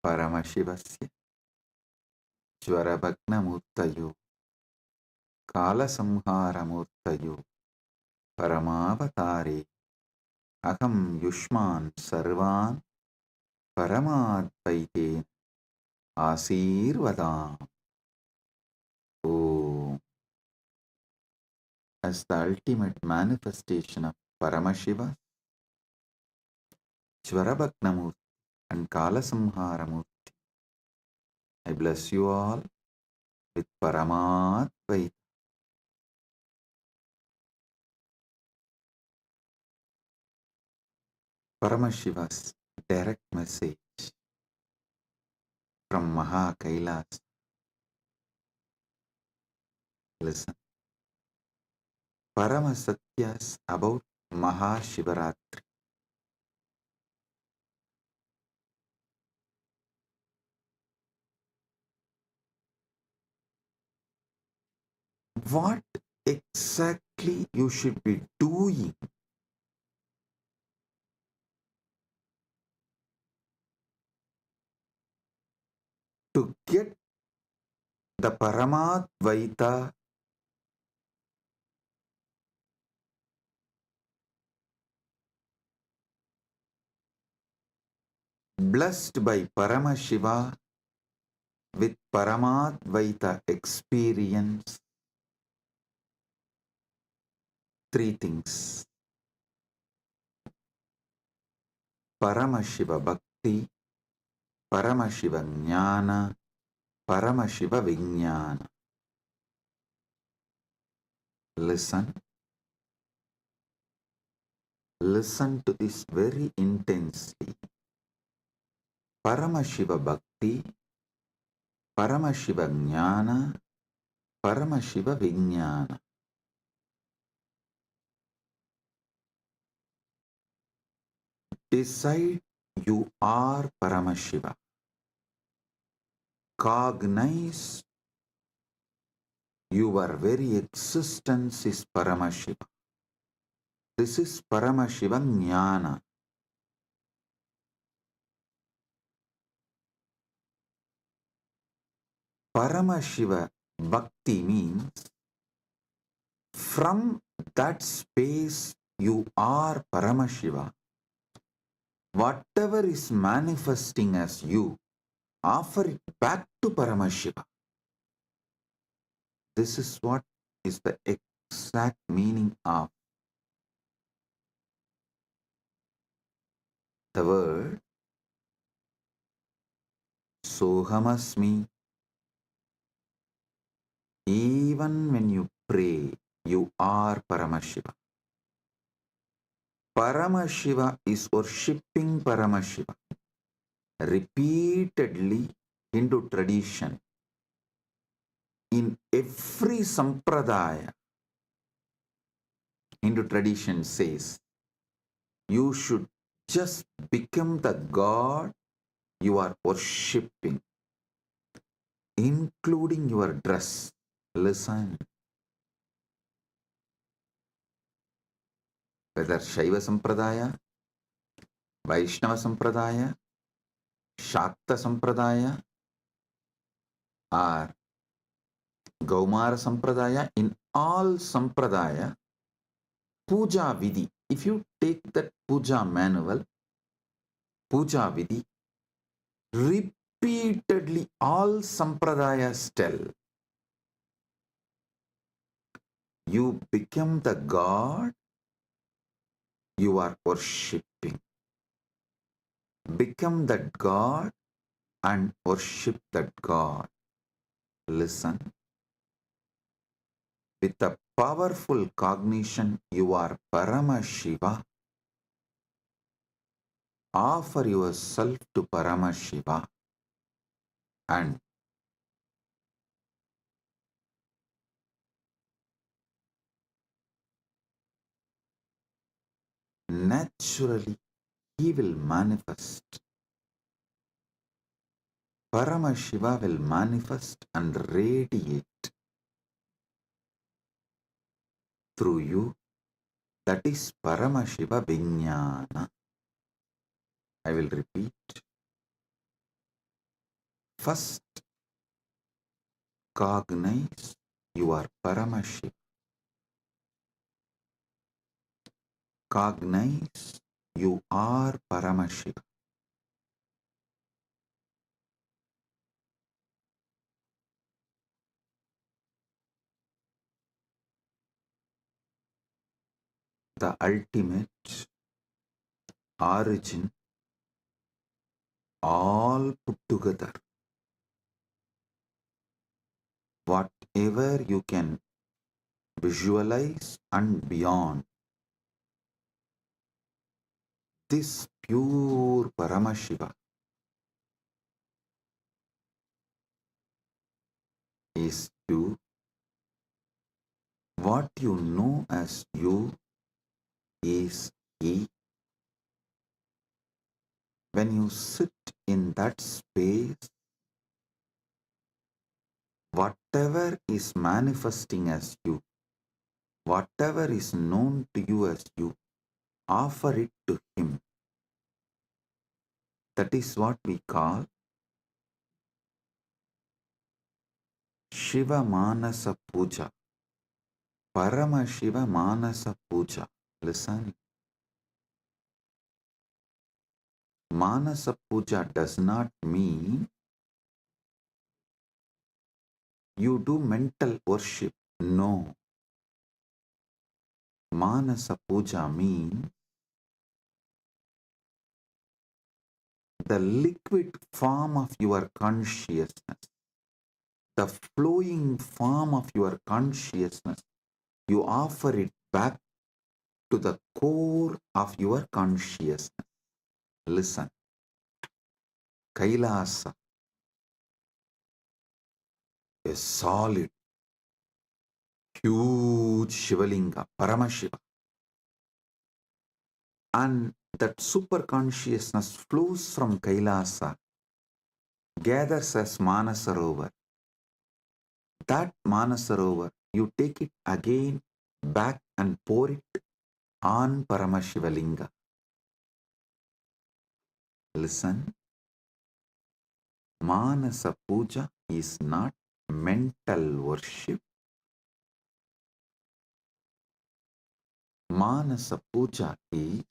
Paramashivasya Jvarabhagna Kalasamhara Murtayo Paramavatare Aham Yushman Sarvan Paramadvaite Asirvadam. Oh, as the ultimate manifestation of Paramashiva, Jvarabhagna and Kalasamhara Murti, I bless you all with Paramadvaite. Paramashiva's direct message from Maha Kailas. Listen. Paramasatyas about Mahashivaratri. What exactly you should be doing to get the Paramadvaita blessed by Paramashiva with Paramadvaita experience? Three things. Paramashiva Bhakti, Paramashiva Jnana, Paramashiva Vijnana. Listen. Listen to this very intensely. Paramashiva Bhakti, Paramashiva Jnana, Paramashiva Vijnana. Decide you are Paramashiva. Cognize your very existence is Paramashiva. This is Paramashiva Jnana. Paramashiva Bhakti means from that space you are Paramashiva. Whatever is manifesting as you, offer it back to Paramashiva. This is what is the exact meaning of the word Sohamasmi. Even when you pray, you are Paramashiva. Paramashiva is worshipping Paramashiva. Repeatedly, Hindu tradition, in every sampradaya, Hindu tradition says, you should just become the God you are worshipping, including your dress. Listen. Whether Shaiva Sampradaya, Vaishnava Sampradaya, Shakta Sampradaya, or Gaumara Sampradaya, in all Sampradaya, Puja Vidhi, if you take that Puja manual, Puja Vidhi, repeatedly all Sampradayas tell, you become the God you are worshipping. Become that God and worship that God. Listen. With a powerful cognition, you are Paramashiva. Offer yourself to Paramashiva and naturally he will manifest. Paramashiva will manifest and radiate through you. That is Paramashiva Vijnana. I will repeat. First, cognize you are Paramashiva. Cognize you are Paramashiva. The ultimate origin, all put together. Whatever you can visualize and beyond, this pure Paramashiva is you. What you know as you is He. When you sit in that space, whatever is manifesting as you, whatever is known to you as you, offer it to Him. That is what we call Shiva Manasa Puja. Paramashiva Manasa Puja. Listen. Manasa Puja does not mean you do mental worship. No. Manasa Puja means the liquid form of your consciousness, the flowing form of your consciousness. You offer it back to the core of your consciousness. Listen. Kailasa, a solid, huge Shivalinga, Paramashiva. And that super consciousness flows from Kailasa, gathers as Manasarovar. That Manasarovar, you take it again back and pour it on Paramashivalinga. Listen, Manasa Puja is not mental worship. Manasa Puja is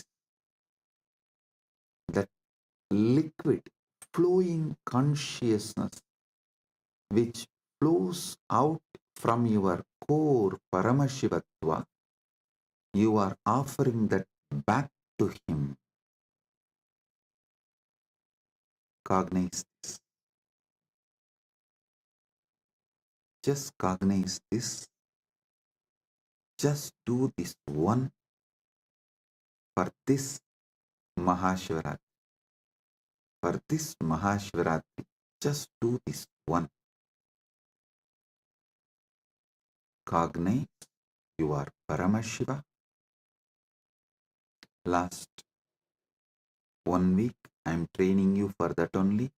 that liquid, flowing consciousness which flows out from your core Paramashivatva. You are offering that back to Him. Cognize this. Just cognize this. Just do this one for this Mahashivratri. For this Mahashivratri, just do this one. Cognize you are Paramashiva. Last 1 week, I am training you for that only.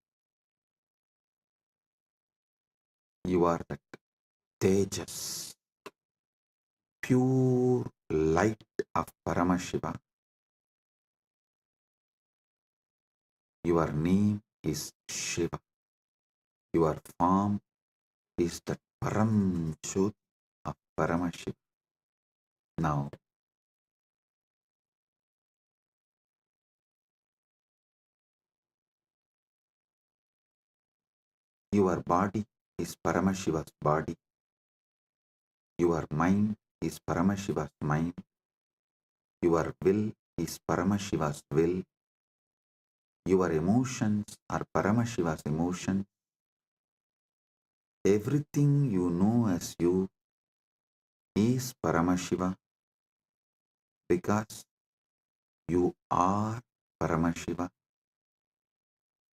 You are that Tejas, pure light of Paramashiva. Your name is Shiva. Your form is the Param Jyot of Paramashiva. Now, your body is Paramashiva's body. Your mind is Paramashiva's mind. Your will is Paramashiva's will. Your emotions are Paramashiva's emotions. Everything you know as you is Paramashiva because you are Paramashiva.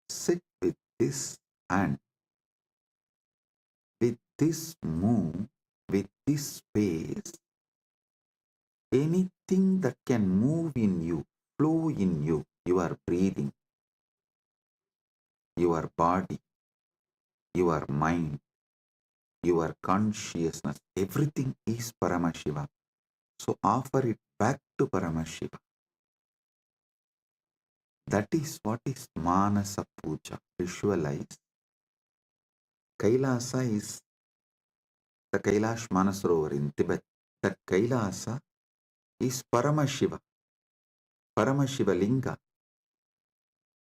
Sit with this and with this move, with this space, anything that can move in you, flow in you, your breathing, your body, your mind, your consciousness, everything is Paramashiva. So offer it back to Paramashiva. That is what is Manasa Puja. Visualize Kailasa is the Kailash Manasarovar in Tibet. That Kailasa is Paramashiva, Paramashiva Linga.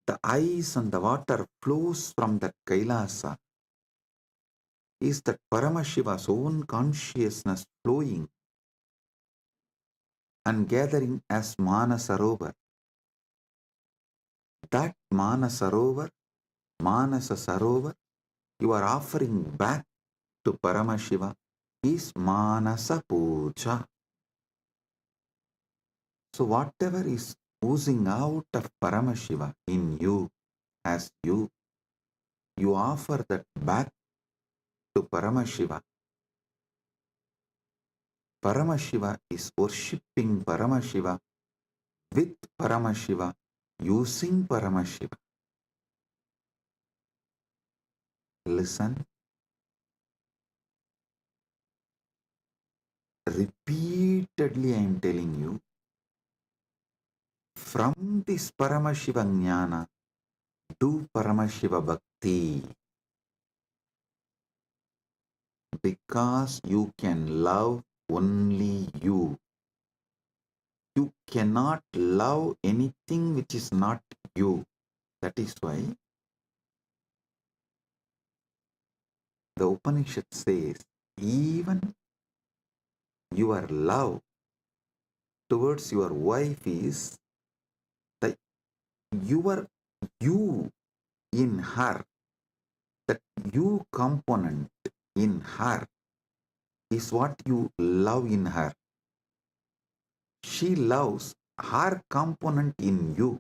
The ice and the water flows from that Kailasa is that Paramashiva's own consciousness flowing and gathering as Manasarovar. That Manasarovar, Manasa Sarovar, you are offering back to Paramashiva is Manasa Puja. So whatever is oozing out of Paramashiva in you, as you offer that back to Paramashiva. Paramashiva is worshipping Paramashiva with Paramashiva, using Paramashiva. Listen, repeatedly I am telling you, from this Paramashiva Jnana, do Paramashiva Bhakti, because you can love only you. You cannot love anything which is not you. That is why the Upanishad says, even your love towards your wife is the your you in her, that you component in her is what you love in her. She loves her component in you.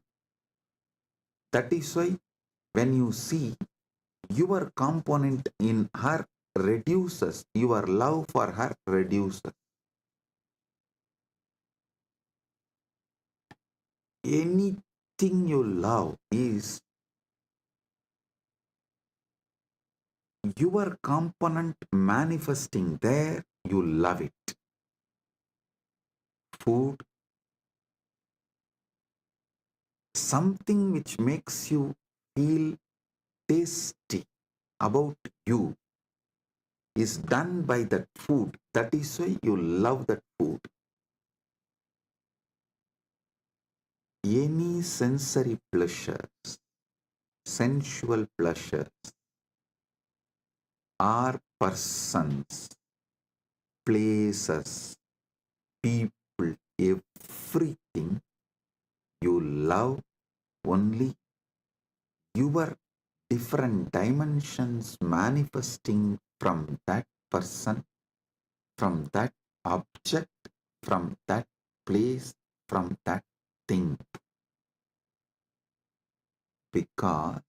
That is why when you see your component in her reduces, your love for her reduces. Anything you love is your component manifesting there, you love it. Food, something which makes you feel tasty about you is done by that food. That is why you love that food. Any sensory pleasures, sensual pleasures, are persons, places, people, everything you love only your different dimensions manifesting from that person, from that object, from that place, from that thing. Because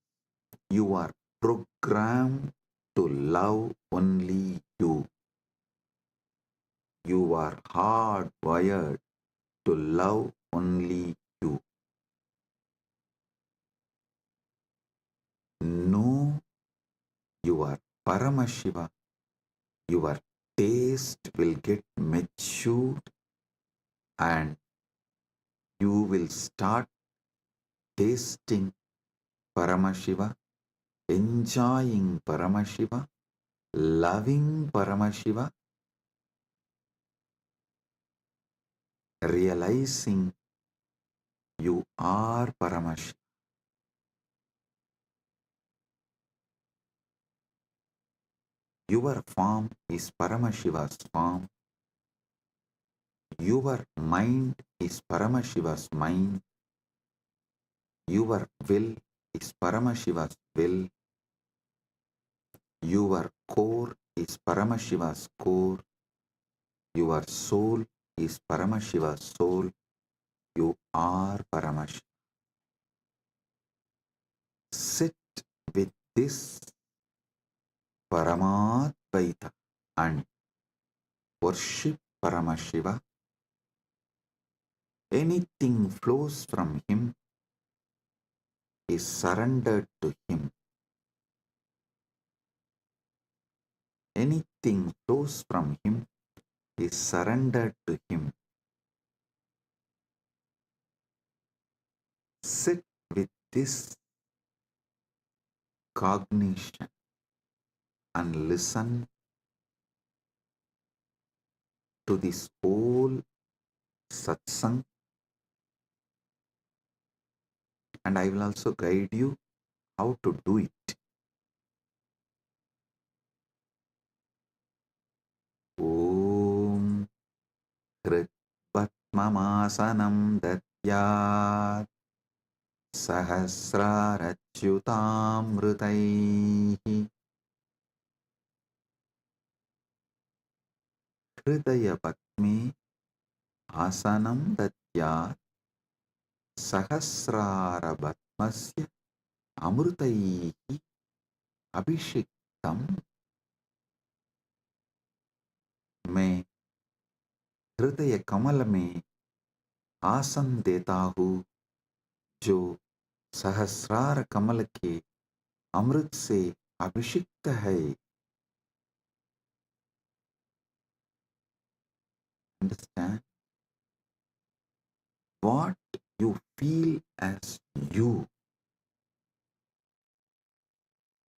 you are programmed to love only you. You are hardwired to love only you. Know your Paramashiva, your taste will get matured and you will start tasting Paramashiva, enjoying Paramashiva, loving Paramashiva, realizing you are Paramashiva. Your form is Paramashiva's form. Your mind is Paramashiva's mind. Your will is Paramashiva's will. Your core is Paramashiva's core. Your soul is Paramashiva's soul. You are Paramashiva. Sit with this Paramadvaita and worship Paramashiva. Anything flows from him is surrendered to him. Anything flows from him is surrendered to him. Sit with this cognition and listen to this whole satsang, and I will also guide you how to do it. Om Krit Patmamasanam Datyat Sahasrarachyutamritaihi Hridaya Patme Asanam Datyat Sahasrarabatmasya Amritaihi Abhishektam. मैं हृदय कमल में आसन देता हूँ जो सहस्रार कमल के अमृत से अभिषिक्त है. Understand? What you feel as you,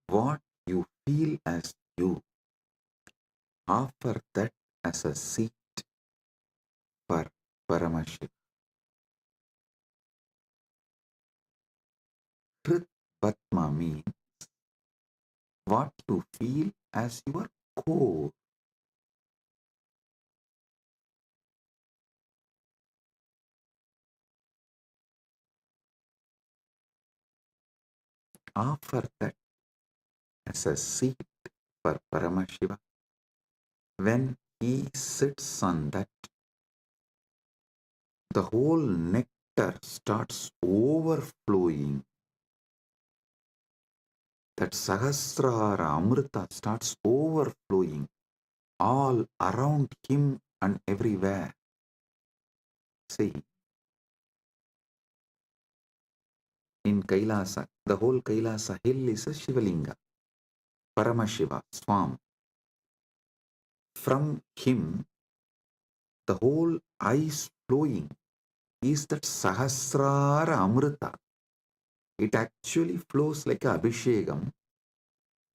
what you feel as you, offer that as a seat for Paramashiva. Hrit Patma means what you feel as your core. Offer that as a seat for Paramashiva. When he sits on that, the whole nectar starts overflowing. That Sahasrara Amrita starts overflowing all around him and everywhere. See, in Kailasa, the whole Kailasa hill is a Shivalinga, Paramashiva, Swam. From him, the whole ice flowing is that Sahasrara Amrita. It actually flows like a Abhishekam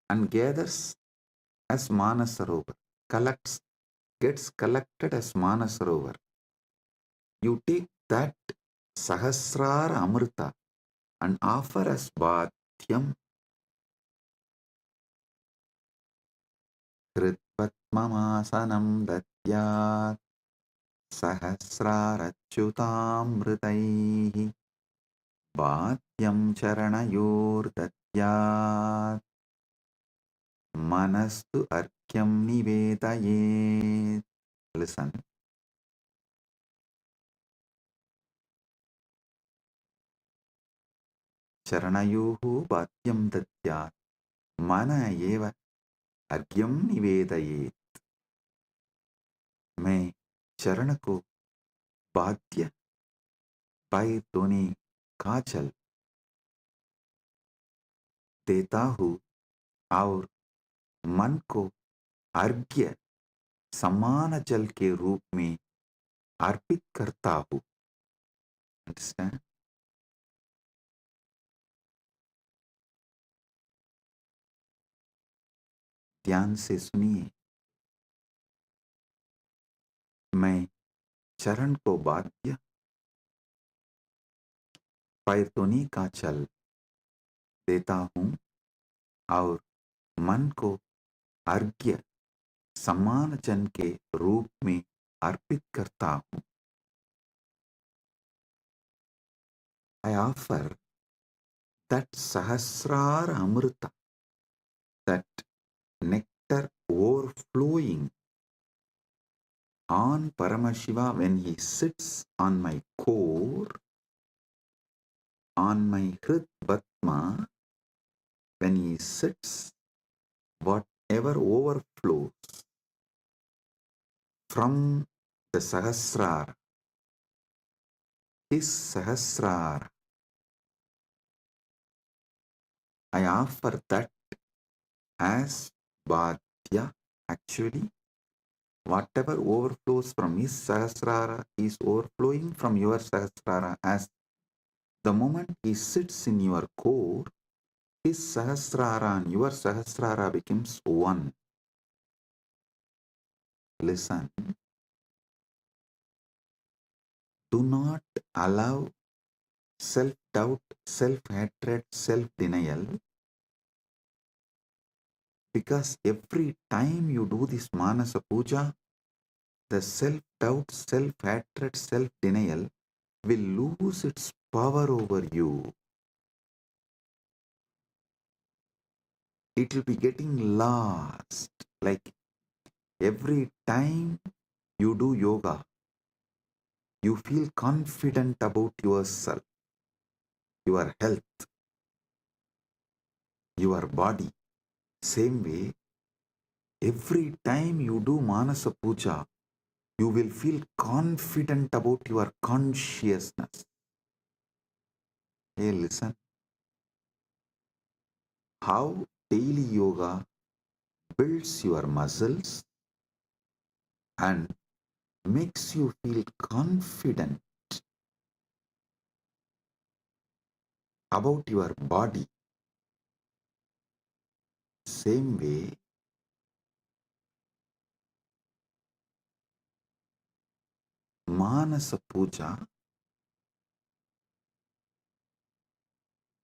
and gathers as Manasarovar, gets collected as Manasarovar. You take that Sahasrara Amrita and offer as Bhatyam. Kritpatmamasanam Datyat Sahasrarachyutamritaihi Bhatyam Charanayor Datyat Manastu Arkyam Nivedayet. Listen. Charanayuhu Bhatyam Datyat Mana Eva Argyam Nivedayet. मैं चरण को बाध्य पाए दोने काजल देता हूँ और मन को अर्घ्य समान जल के रूप में अर्पित करता हूँ. Understand? ध्यान से सुनिए. मैं चरण को बाध्य पैरतोनी का चल देता हूँ और मन को अर्घ्य समान जन के रूप में अर्पित करता हूँ. I offer that Sahasrara Amrita, that nectar overflowing on Paramashiva when he sits on my core, on my Hrit Batma, when he sits, whatever overflows from the Sahasrara, his Sahasrara, I offer that as Bhadya. Actually, whatever overflows from his Sahasrara is overflowing from your Sahasrara. As the moment he sits in your core, his Sahasrara and your Sahasrara becomes one. Listen, do not allow self-doubt, self-hatred, self-denial, because every time you do this Manasa Puja, the self-doubt, self-hatred, self-denial will lose its power over you. It will be getting lost. Like every time you do yoga, you feel confident about yourself, your health, your body. Same way, every time you do Manasa Puja, you will feel confident about your consciousness. Hey, listen. How daily yoga builds your muscles and makes you feel confident about your body. Same way, Manasa Puja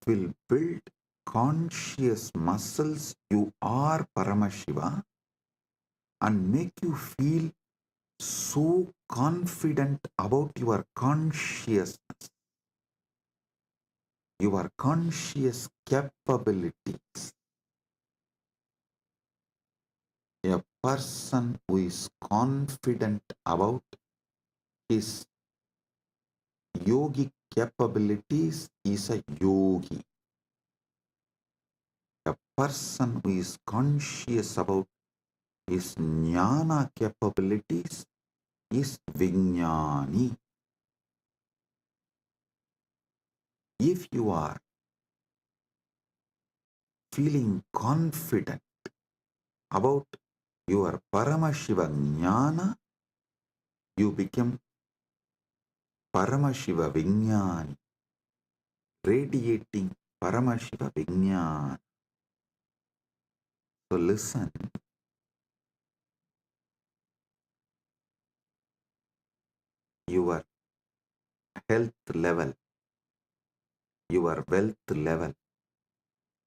will build conscious muscles. You are Paramashiva and make you feel so confident about your consciousness, your conscious capabilities. A person who is confident about his yogic capabilities is a yogi. A person who is conscious about his jnana capabilities is Vijnani. If you are feeling confident about your Paramashiva Jnana, you become Paramashiva Vijnani, radiating Paramashiva Vijnana. So listen, your health level, your wealth level,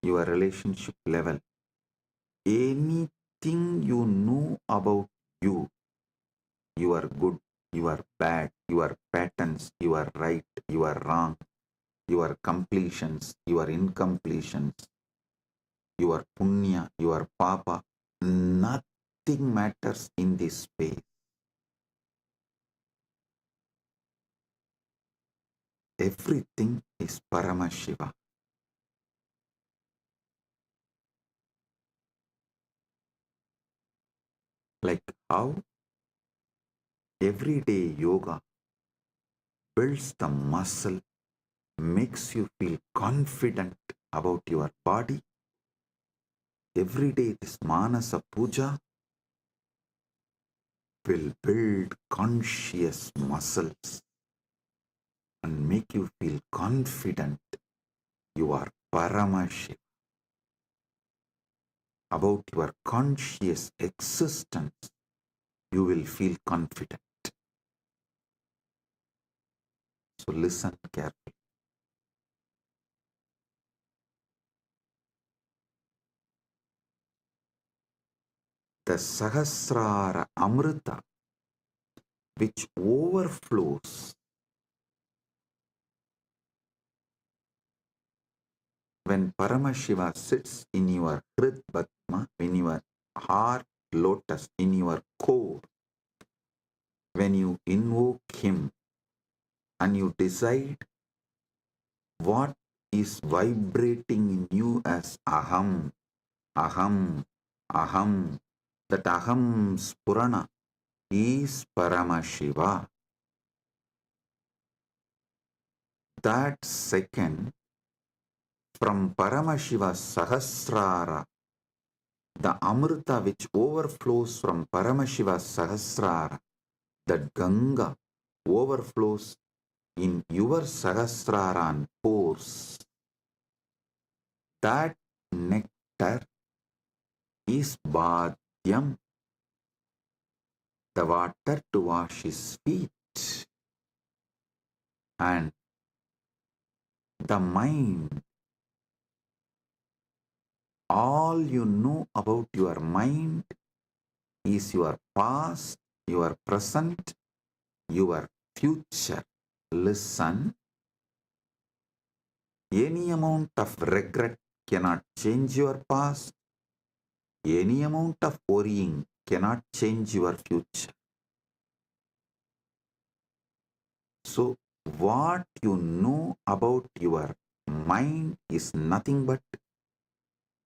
your relationship level, anything you know about you, you are good, you are bad, your patterns, you are right, you are wrong, your completions, your incompletions, your punya, your papa, nothing matters in this space. Everything is Paramashiva. Like how everyday yoga builds the muscle, makes you feel confident about your body. Every day this Manasa Puja will build conscious muscles and make you feel confident you are Paramashiva. About your conscious existence, you will feel confident. So listen carefully. The Sahasrara Amrita, which overflows when Paramashiva sits in your Hrid Padma, in your heart lotus, in your core, when you invoke him and you decide what is vibrating in you as Aham, Aham, Aham, that Aham Spurana is Paramashiva. That second, from Paramashiva Sahasrara, the Amrita which overflows from Paramashiva Sahasrara, that Ganga overflows in your Sahasrara and pores. That water is bhadyam, the water to wash his feet, and the mind, all you know about your mind is your past, your present, your future. Listen, any amount of regret cannot change your past, any amount of worrying cannot change your future. So, what you know about your mind is nothing but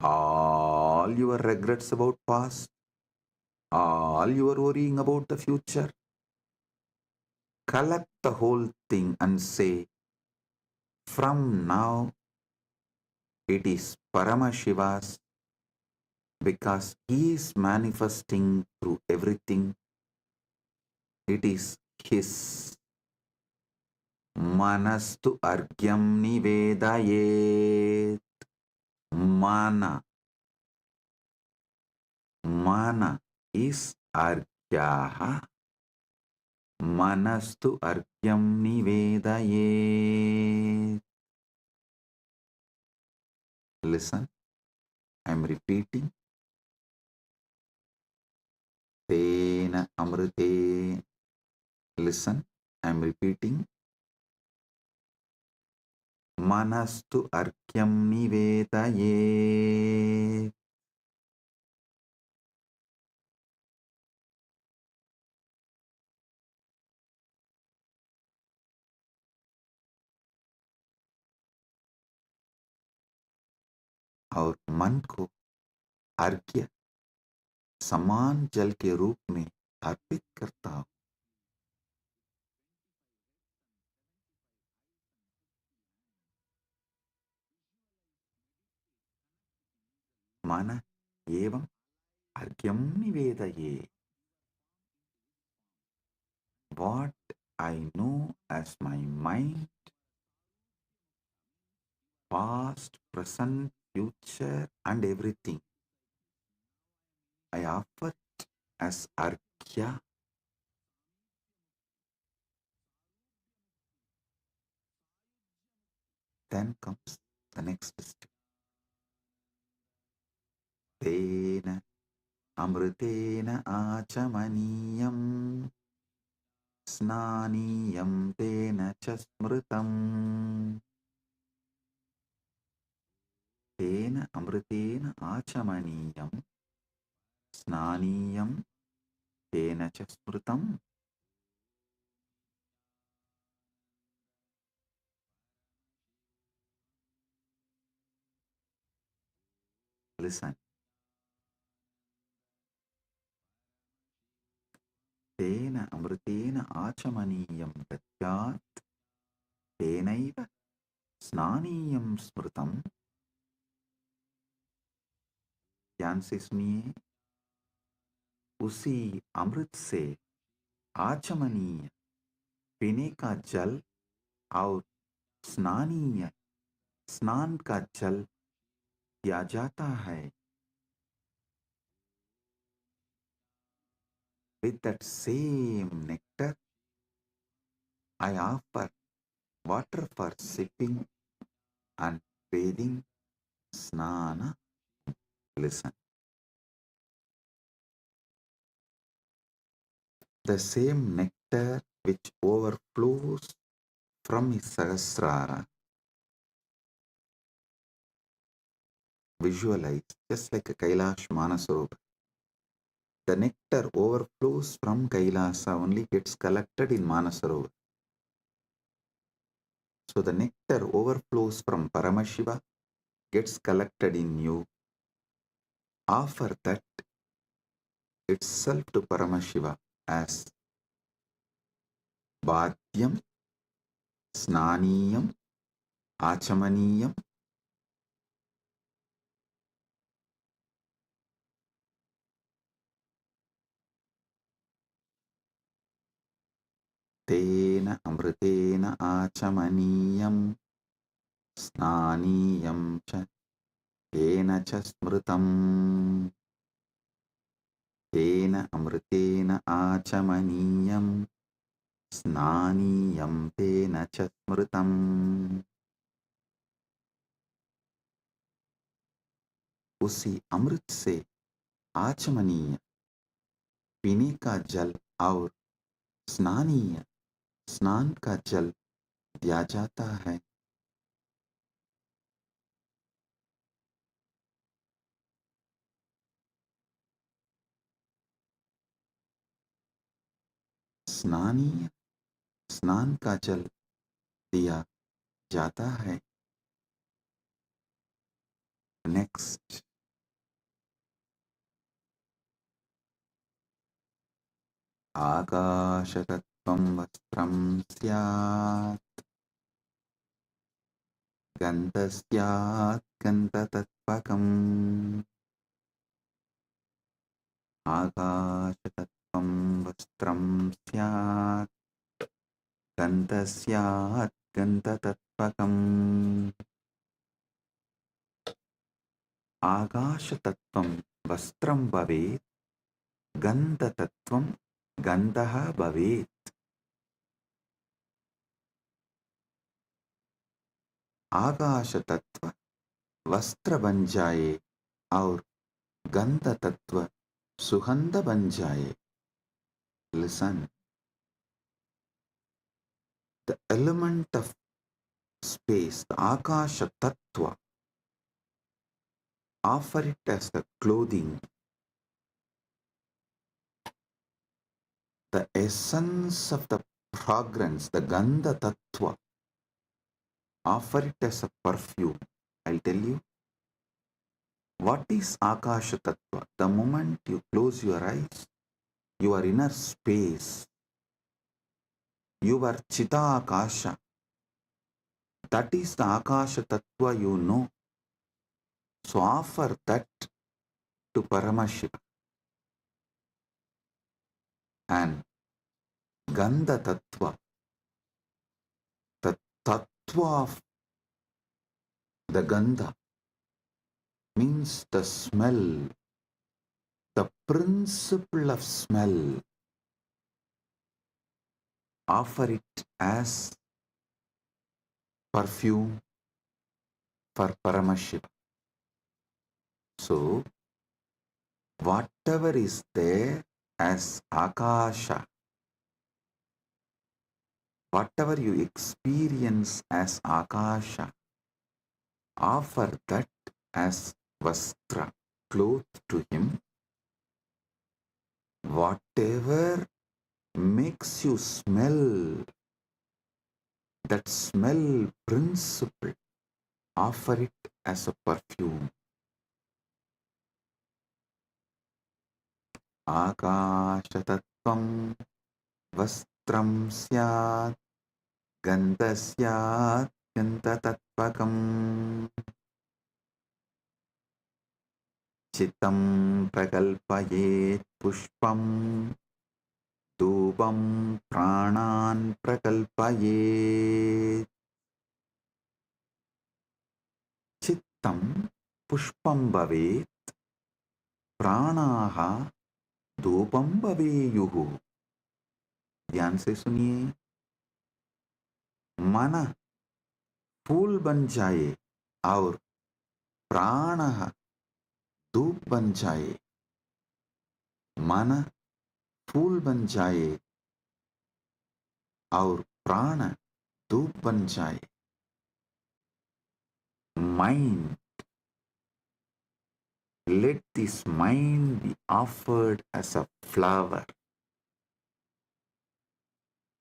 all your regrets about past, all your worrying about the future. Collect the whole thing and say, from now it is Paramashiva's, because he is manifesting through everything. It is his. Manastu argyam nivedayet. Mana. Mana is argyaha. Manastu argyam nivedayet. Listen, I am repeating. Tena amrite. Listen, I am repeating. Manastu argyam nivedayet. और मन को अर्घ्य समान जल के रूप में अर्पित करता हूं. मन एवं अर्घ्यम निवेदये. What I know as my mind, past, present, future, and everything, I offer it as arghya. Then comes the next step. Tena amritena achamaniyam snaniyam tena chasmritam. Tena amritena achamaniyam snaniyam tena chasmritam. Listen. Tena amritena achamaniyam datyat tenaiva snaniyam smritam. ध्यान से सुनिए. उसी अमृत से आचमनीय पीने का जल और स्नानीय स्नान का जल दिया जाता है. With that same nectar, I offer water for sipping and bathing, snana. Listen. The same nectar which overflows from his Sahasrara, visualize just like a Kailash Manasarovar. The nectar overflows from Kailasa, only gets collected in Manasarovar. So the nectar overflows from Paramashiva, gets collected in you. Offer that itself to Paramashiva as Bhadyam, Snaniyam, Achamaniyam. Tena amritena achamaniyam snaniyam cha Tena cha smritam, tena amritena achamaniyam, snaniyam tena cha smritam. उसी अमृत से आचमनीय पीने का जल और स्नानीय स्नान का जल दिया जाता है। स्नानीय स्नान का जल दिया जाता है। नेक्स्ट, आकाशतत्त्वं वस्त्रं स्यात्, गन्धस्यात् गन्धतत्त्वकम्। आकाशतत्त्वं वस्त्रं स्यात्, गन्धस्यात् गन्धतत्त्वकम्। आकाशतत्त्वं वस्त्रं भवेत्, गन्धतत्त्वं गन्धः भवेत्। आकाश तत्व वस्त्र बन जाए और गंध तत्व सुगंध बन जाए। Listen, the element of space, the Akasha Tattva, offer it as the clothing. The essence of the fragrance, the Gandha Tattva, offer it as a perfume. I'll tell you, what is Akasha Tattva? The moment you close your eyes, your inner space, your Chita Akasha, that is the Akasha Tattva you know. So offer that to Paramashiva. And Gandha Tattva, the Tattva of the Gandha, means the smell, the principle of smell. Offer it as perfume for Paramashiva. So, whatever is there as Akasha, whatever you experience as Akasha, offer that as Vastra, cloth to him. Whatever makes you smell, that smell principle, offer it as a perfume. Akashatattvam vastram syat, gandasyat gandatatvakam. Chitam prakalpayet pushpam, dhupam pranan prakalpayet. Chittam pushpam bhavet, pranaha धूपम भवेयुः। ध्यान से सुनिए, मन फूल बन जाए और प्राण धूप बन जाए। मन फूल बन जाए और प्राण धूप बन जाए। Mind, let this mind be offered as a flower.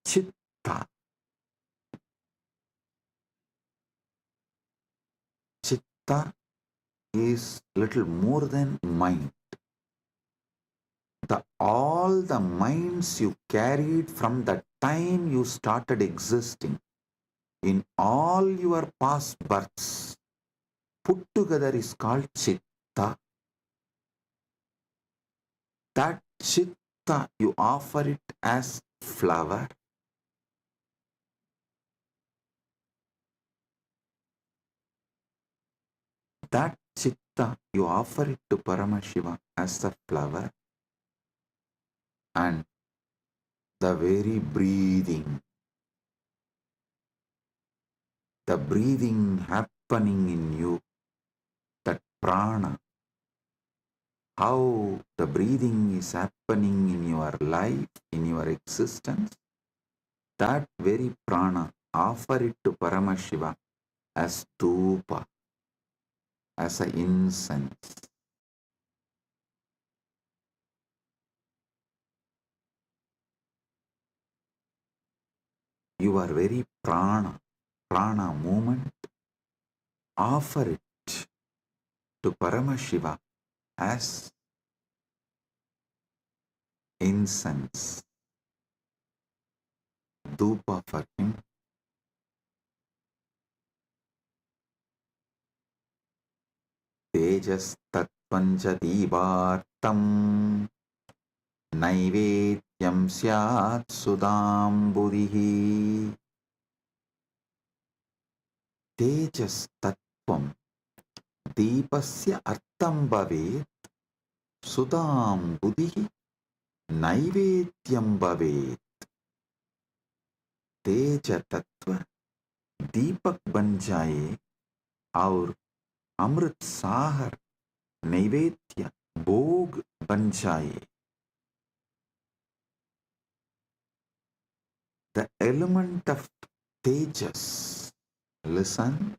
Chitta, chitta is little more than mind. All the minds you carried from the time you started existing, in all your past births, put together is called chitta. That chitta, you offer it as flower. That chitta you offer it to Paramashiva as a flower, and the very breathing, the breathing happening in you, that prana, how the breathing is happening in your life, in your existence, that very prana, offer it to Paramashiva as dhupa, as an incense. Your very prana movement, offer it to Paramashiva as incense, dhupa for him. Tejas tattvanja divartam naivedyam syat sudambudihi. Tejas tattvam deepasya artam bhavet sudambudihi naivedyam bhavet. तेज तत्व दीपक बन जाए और अमृत सागर नैवेद्य भोग बन जाए. The element of tejas, listen,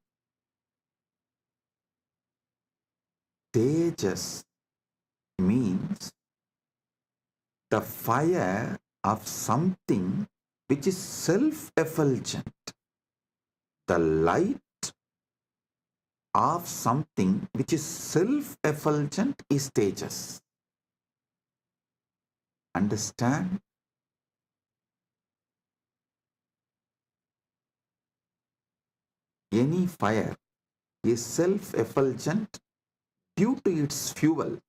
tejas means the fire of something which is self-effulgent, the light of something which is self-effulgent is tejas. Understand? Any fire is self-effulgent due to its fuel,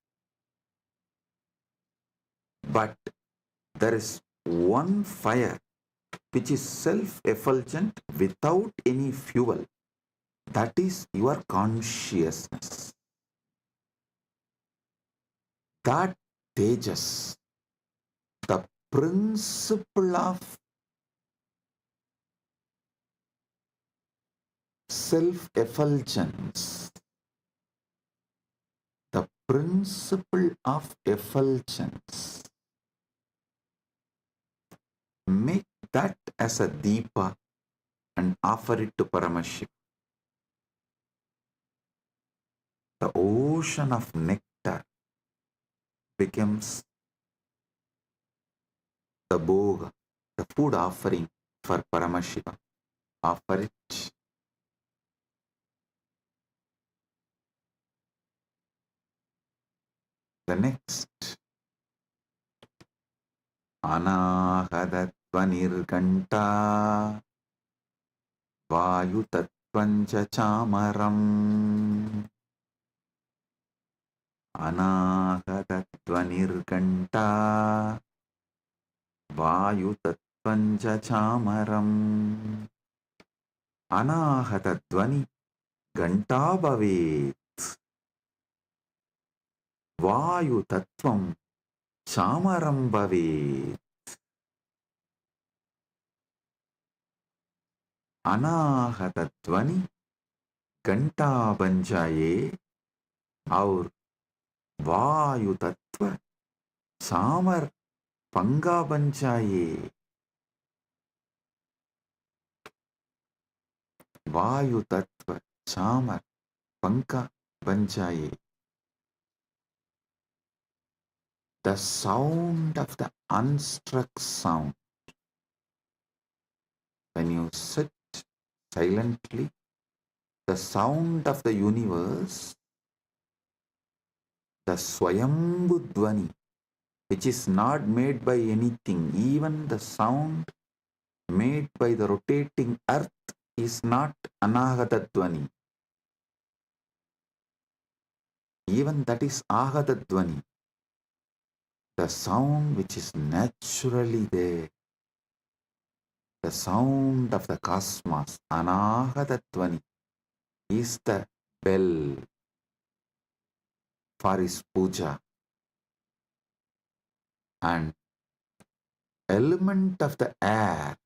but there is one fire which is self-effulgent without any fuel. That is your consciousness. That tejas, the principle of self-effulgence, the principle of effulgence, make that as a deepa and offer it to Paramashiva. The ocean of nectar becomes the bhoga, the food offering for Paramashiva. Offer it. The next, Anahadatvanirganta Vayutatvanja chamaram. Anahadatvanirganta Vayutatvanja chamaram. Anahatattvani ganta bhavet. Vayu tattvam chamaram bhavet. अनाहतध्वनि घंटा बन जाए और वायु तत्व चामर पंगा बन जाए. वायु तत्व चामर पंखा बन जाए. The sound of the unstruck sound. When you sit silently, the sound of the universe, the Swayambhu Dvani, which is not made by anything, even the sound made by the rotating earth is not Anahata Dvani. Even that is Ahata Dvani. The sound which is naturally there, the sound of the cosmos, Anahata Dvani, is the bell. for his puja. And element of the air,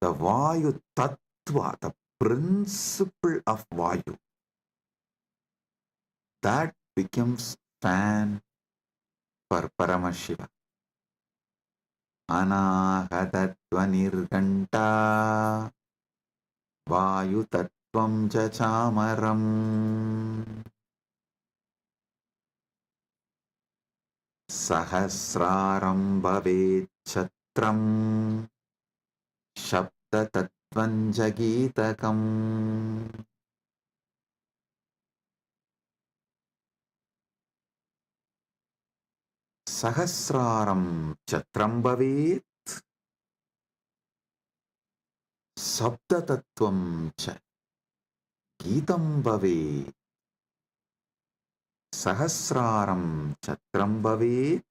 the Vayu Tattva, the principle of Vayu, that becomes fan for Paramashiva. Anahatatvanirganta Vayu Tattvam Chachamaram Sahasraram Bhavet Chatram Shabda Tattvam Jagitakam. Sahasraram Chatram Bhavet Sabda Tattvam Cha Gitam Bhavet. Sahasraram Chatram Bhavet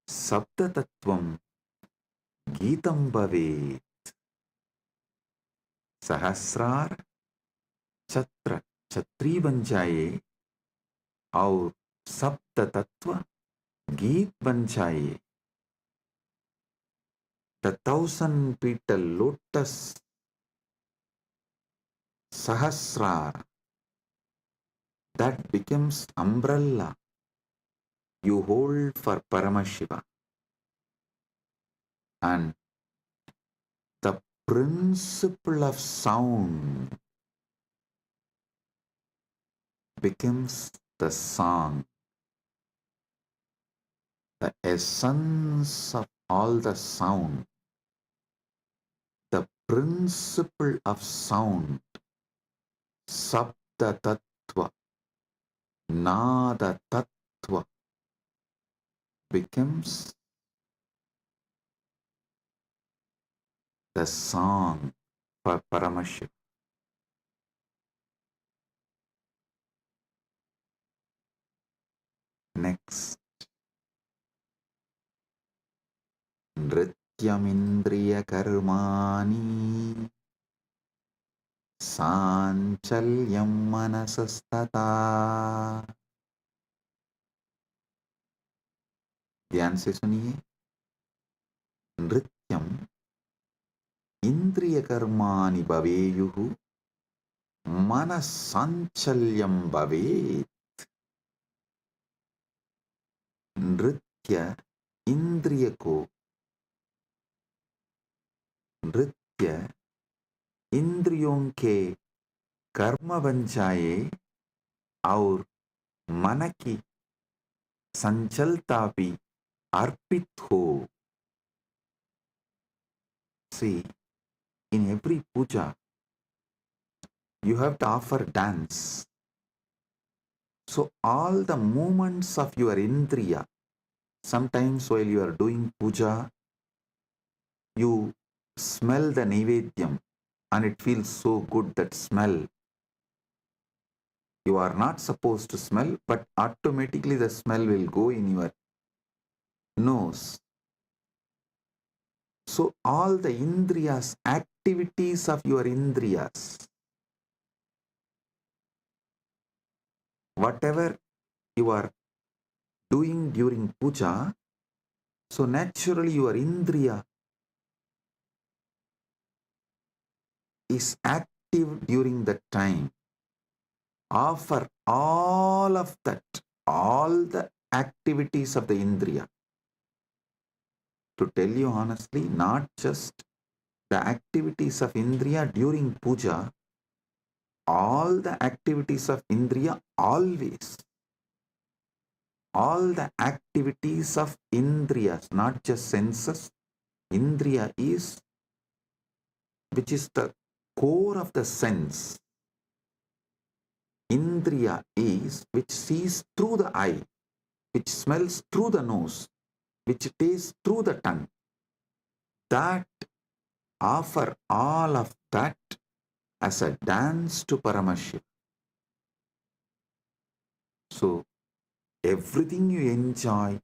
Sabda Tattvam Gitam Bhavet. Sahasrar Chatra Chatri बन जाए और सप्त तत्व गीत बन जाए. The 1,000-petal lotus Sahasrar, that becomes umbrella you hold for Paramashiva. And the principle of sound becomes the song. The essence of all the sound, the principle of sound, Sabda Tattva, Nada Tattva, becomes the song for Paramashiva. Next, Nrityamindriya Karmani Sanchalyam Manasastata. ध्यान से सुनिए. नृत्यम इंद्रिय कर्माणि भवेयुः मनस्साञ्चल्यं भवेत्. नृत्य इंद्रिय को, नृत्य इंद्रियों के कर्म बन जाए और मन की संचलता भी अर्पित हो. See, in every puja, you have to offer dance. So all the movements of your indriya, sometimes while you are doing puja, you smell the naivedyam and it feels so good, that smell. You are not supposed to smell, but automatically the smell will go in your nose. So all the indriyas, activities of your indriyas, whatever you are doing during puja, so naturally your indriya is active during that time. Offer all of that, all the activities of the indriya. To tell you honestly, not just the activities of indriya during puja, all the activities of indriya always. All the activities of indriyas, not just senses. Indriya is, which is the core of the sense. Indriya is which sees through the eye, which smells through the nose, which tastes through the tongue. That offer all of that as a dance to Paramashiva. So everything you enjoy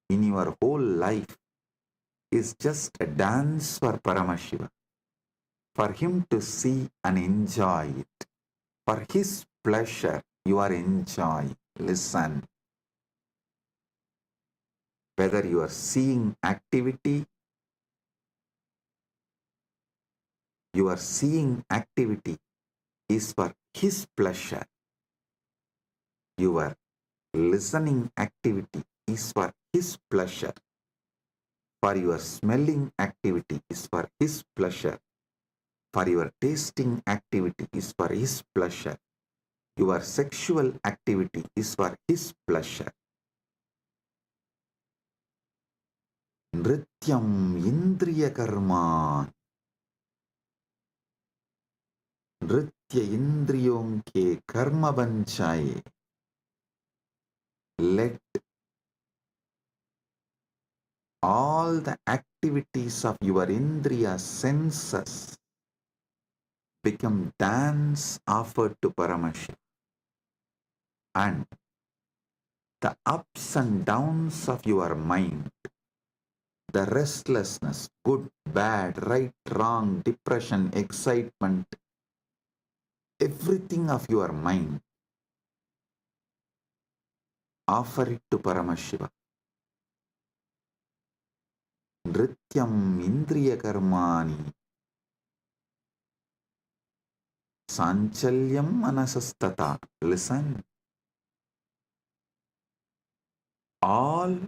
in your whole life is just a dance for Paramashiva, for him to see and enjoy it. For his pleasure, you are enjoying. Listen. Whether you are seeing activity, your seeing activity is for his pleasure. Your listening activity is for his pleasure. For your smelling activity is for his pleasure. For your tasting activity is for his pleasure. Your sexual activity is for his pleasure. Nrityam indriya karma. नृत्य इंद्रियों के कर्म बन जाए. Let all the activities of your indriya senses become dance offered to Paramashiva. And the ups and downs of your mind, the restlessness, good, bad, right, wrong, depression, excitement, everything of your mind, offer it to Paramashiva. Nrityam indriya karmani sanchalyam manasastata. Listen. All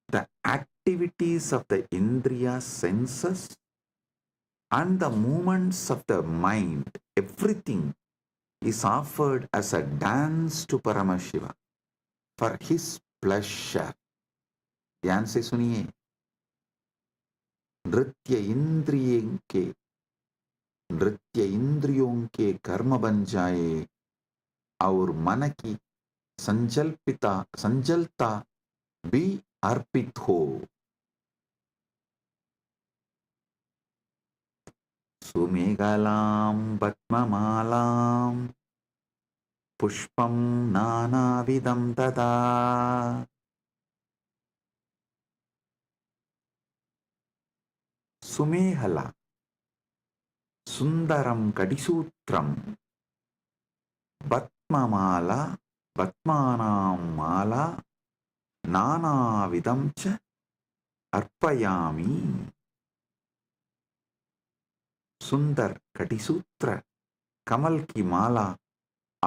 the activities of the indriya senses and the movements of the mind, everything is offered as a dance to Paramashiva for his pleasure. ध्यान से सुनिए. नृत्य इंद्रियों के कर्म बन जाए और मन की संजलता भी अर्पित हो. सुमेघलां पद्ममालां पुष्पं नानाविधं तदा. सुमेहला सुंदरम कटिसूत्रम पद्ममाला पद्मानां माला नानाविधं च अर्पयामि. सुंदर कटिसूत्र, कमल की माला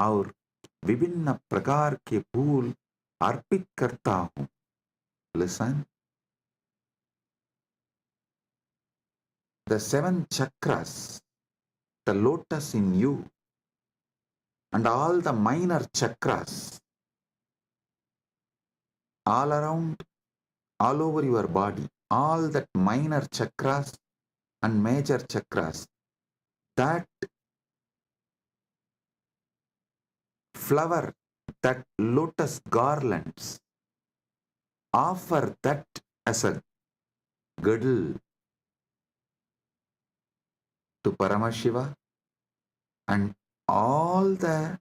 और विभिन्न प्रकार के फूल अर्पित करता हूं. Listen. The 7 chakras, the lotus in you, and all the minor chakras, all around, all over your body, all that minor chakras and major chakras, that flower, that lotus garlands, offer that as a girdle to Paramashiva, and all the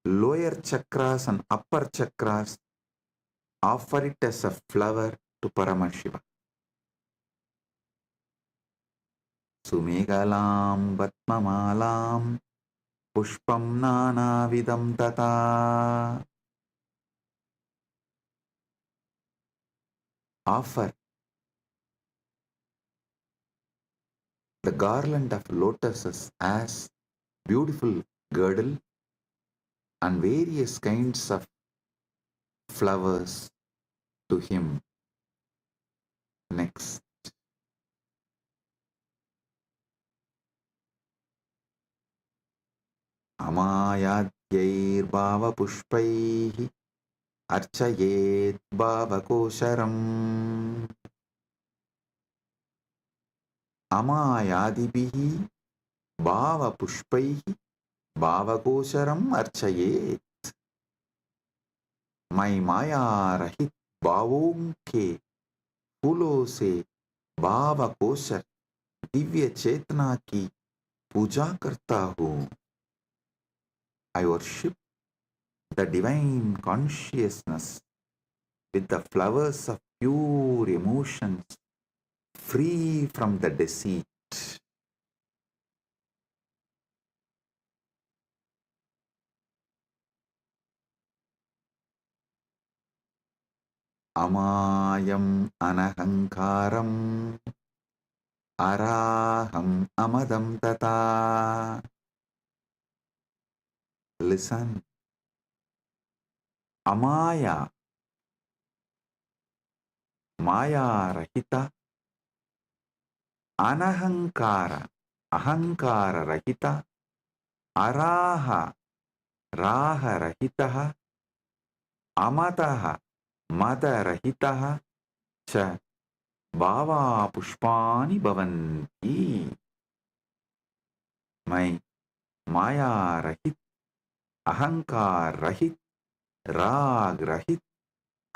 lower chakras and upper chakras offer it as a flower to Paramashiva. Sumegalam Vatmamalam Pushpam Nanavidam Tata. Offer the garland of lotuses as beautiful girdle and various kinds of flowers to him. Next. Amayadyayir bhava pushpaihi archayet bhava kosharam. Amayadibihi bhava pushpaihi bhava kosharam archayet. मैं माया रहित भावों के फूलों से भाव kosher Divya चेतना की पूजा करता हूँ. I worship the divine consciousness with the flowers of pure emotions, free from the deceit. Amayam anahankaram araham amadam tata. Listen. Amaya, maya rahita, anahankara, ahankara rahita, araha, raha rahitaha, amataha, mada rahitaha, cha bhava pushpani bhavanti. मैं माया रहित, अहंकार रहित, राग रहित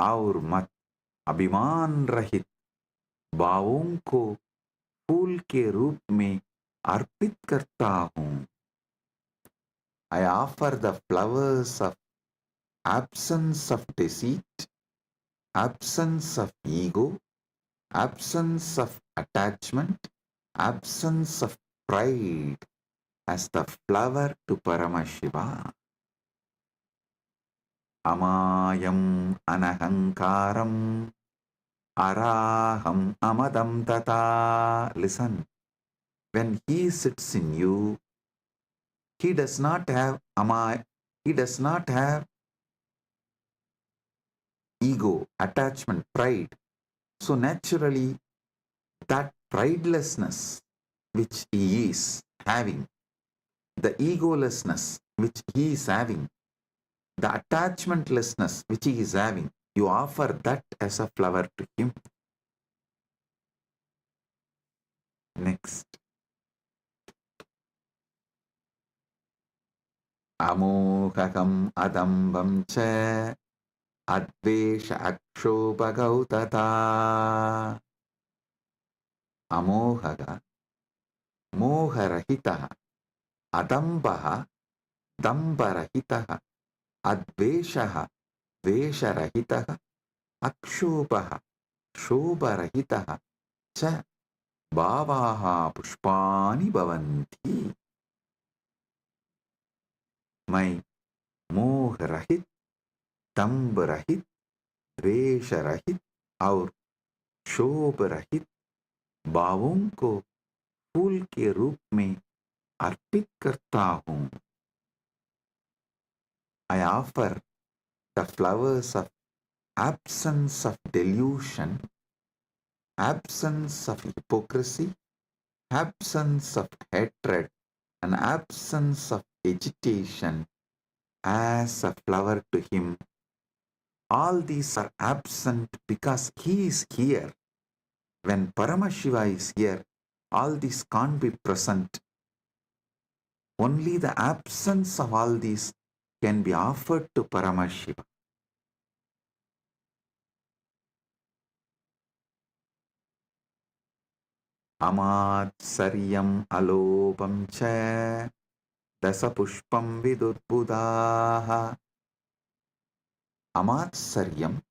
और मत अभिमान रहित भावों को फूल के रूप में अर्पित करता हूँ. I offer the flowers of absence of deceit, absence of ego, absence of attachment, absence of pride as the flower to Paramashiva. Amayam anahankaram araham amadam tata. Listen, when he sits in you, he does not have he does not have ego, attachment, pride. So naturally, that pridelessness which he is having, the egolessness which he is having, the attachmentlessness which he is having, you offer that as a flower to him. Next. Amohakam adambam cha advesha akshobhagau tata. Amohaga, moharahitaha, adambaha, dambarahitaha, adveshaha, vesharahitaha, akshobhaha, shobharahitaha, cha bhavaha pushpani bhavanti. मैं मोह रहित, दंभ रहित, द्वेष रहित और शोभ रहित भावों को फूल के रूप में अर्पित करता हूँ. I offer the flowers of absence of delusion, absence of hypocrisy, absence of hatred, and absence of agitation as a flower to him. All these are absent because he is here. When Paramashiva is here, all these can't be present. Only the absence of all these can be offered to Paramashiva. Amatsaryam alopam cha dasapushpam vidurbudaha. Amatsaryam,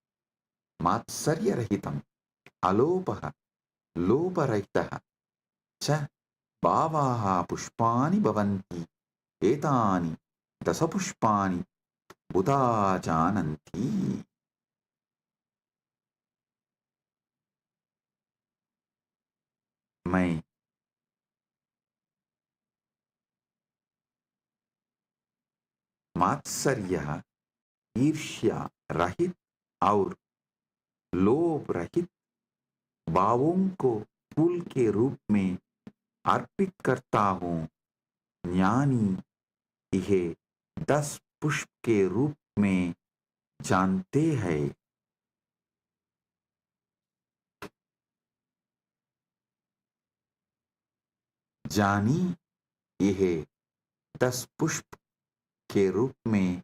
matsarya rahitam, alopaha, loparahitaha, cha bhavaha pushpani bhavanti, etani dasapushpani buddha jananti. मैं मात्सर्य, ईर्ष्या रहित और लोभ रहित भावों को फूल के रूप में अर्पित करता हूँ. ज्ञानी यह 10 पुष्प के रूप में जानते हैं. जानी यह 10 पुष्प के रूप में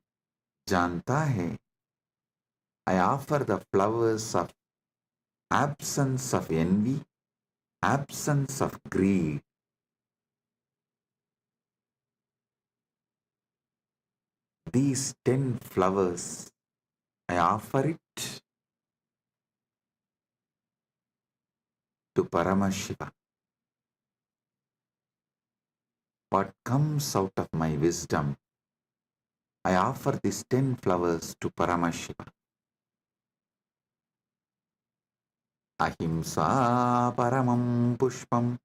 जानता है. I offer the flowers of absence of envy, absence of greed. These 10 flowers, I offer it to Paramashiva. What comes out of my wisdom, I offer these 10 flowers to Paramashiva. ahimsa paramam pushpam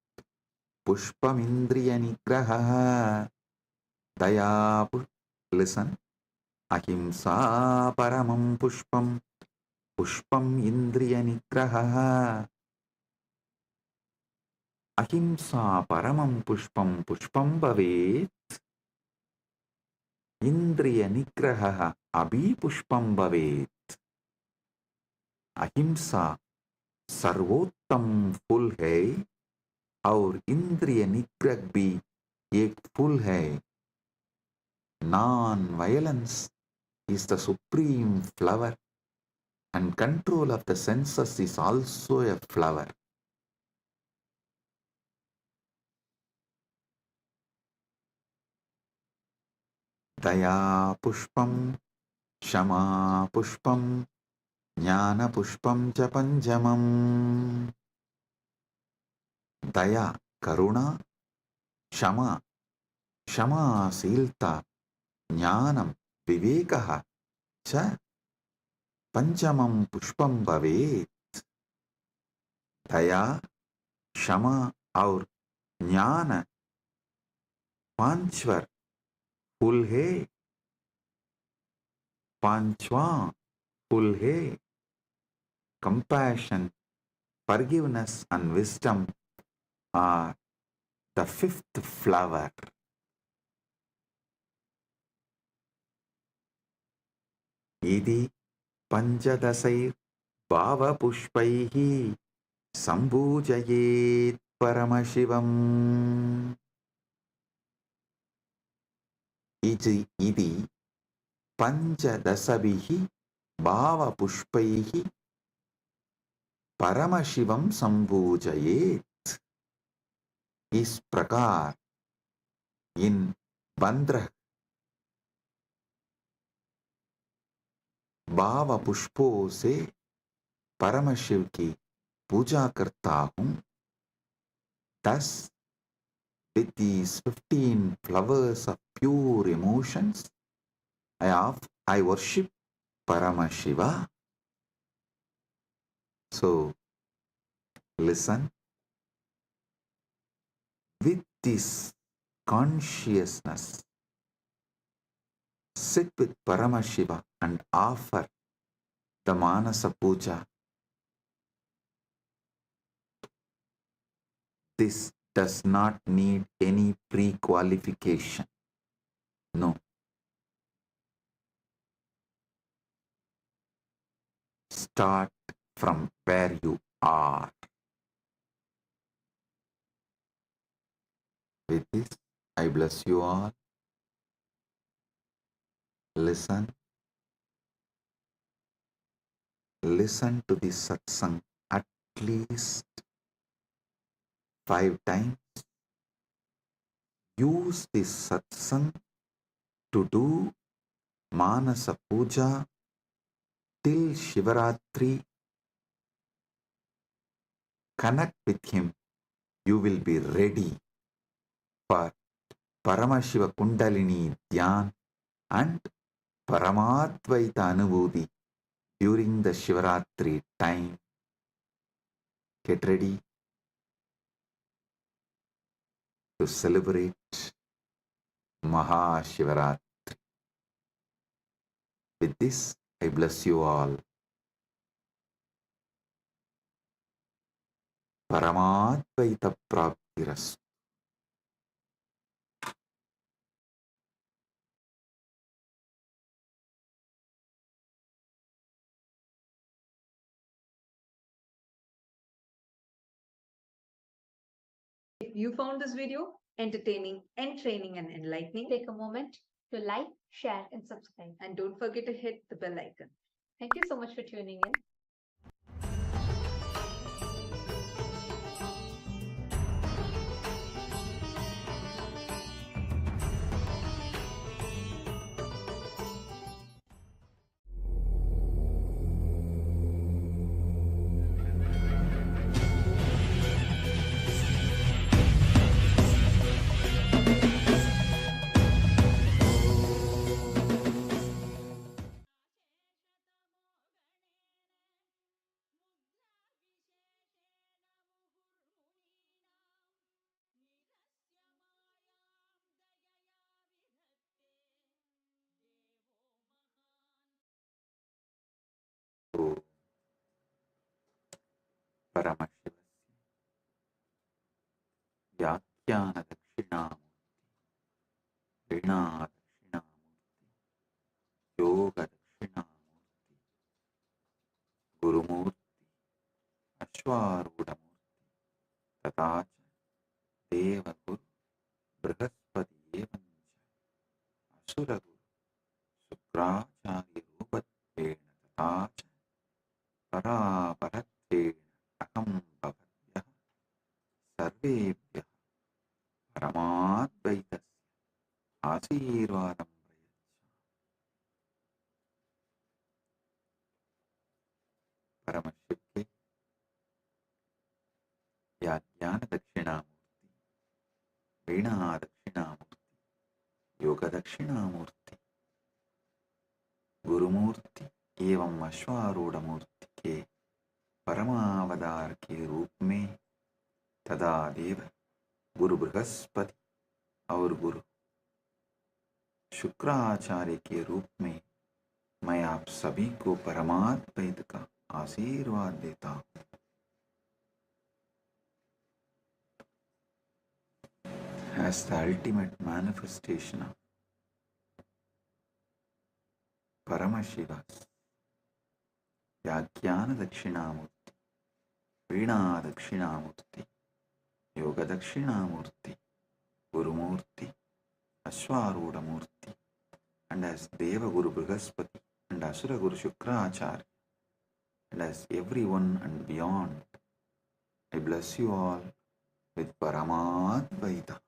pushpamindriya nigraha daya listen, ahimsa paramam pushpam pushpam indriya nigraha ahimsa paramam pushpam pushpam bhavet indriya nigraha abhi pushpam bhavet. अहिंसा सर्वोत्तम फूल है और इंद्रिय निग्रह भी एक फूल है. Non violence is the supreme flower and control of the senses is also a flower. Daya pushpam, shama pushpam, jnana pushpam cha panjamam. Daya karuna, shama शीलता, ज्ञानम विवेकः च पंचमं पुष्पम भवेत्. दया, क्षमा और ज्ञान पांचवर फूल है. पांचवा फूल है. Compassion, forgiveness and wisdom are the fifth flower. इति पंचदशैर् भावपुष्पैः सम्पूजयेत् परमशिवम्. इति पंचदशभिः भावपुष्पैः परमशिवं सम्पूजयेत्. इस प्रकार इन 15 भाव पुष्पों से परम शिव की पूजा करता हूँ. Thus, with these 15 flowers of pure emotions, I worship Parama Shiva. So, listen. With this consciousness, sit with Parama Shiva and offer the Manasa Puja. This does not need any pre-qualification. No. Start from where you are. With this, I bless you all. Listen. Listen to this satsang at least 5 times. Use this satsang to do Manasa Puja till Shivaratri. Connect with him. You will be ready for Paramashiva Kundalini Dhyan and Paramadvaita Anubhuti during the Shivaratri time. Get ready to celebrate Mahashivaratri. With this, I bless you all. Paramadvaita Praptirastu. If you found this video entertaining, entraining, and enlightening, take a moment to like, share, and subscribe. And don't forget to hit the bell icon. Thank you so much for tuning in. Om Paramashivasya Vyakyana Dakshinamurti Vina Dakshinamurti Yoga Dakshinamurti Gurumurti Ashwarudamurti Tatacha Deva Guru Brihaspati Evancha Asura Guru Sukracharya Rupatvena Tatacha Paraparatvena Aham Bhavadhyah Sarvebhyah Paramadvaitasya Asirvadam Prayachha Paramashiv के या ज्ञान दक्षिणामूर्ति वीणा दक्षिणामूर्ति योग दक्षिणामूर्ति गुरुमूर्ति एवं अश्वारूढ़ मूर्ति के परमावतार के रूप में तदा देव गुरु बृहस्पति और गुरु शुक्राचार्य के रूप में मैं आप सभी को परमाद्वैत का आशीर्वाद देता हूँ। As the ultimate manifestation of Paramashiva's Vyakyana Dakshinamurti, Veena Dakshinamurti, Yoga Dakshinamurti, Gurumurti, Ashwarudha Murti, and as Deva Guru Brihaspati and Asura Guru Shukracharya, and as everyone and beyond, I bless you all with Paramadvaita.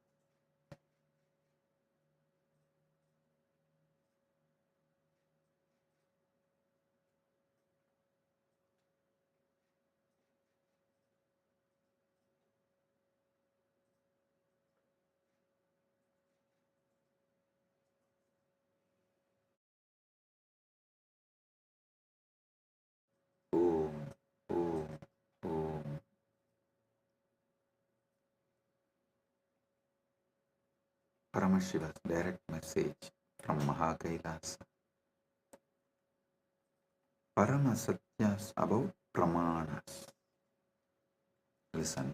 Om, Om, Om. Paramashiva's direct message from Mahakailasa. Parama Satyas about Pramanas. Listen.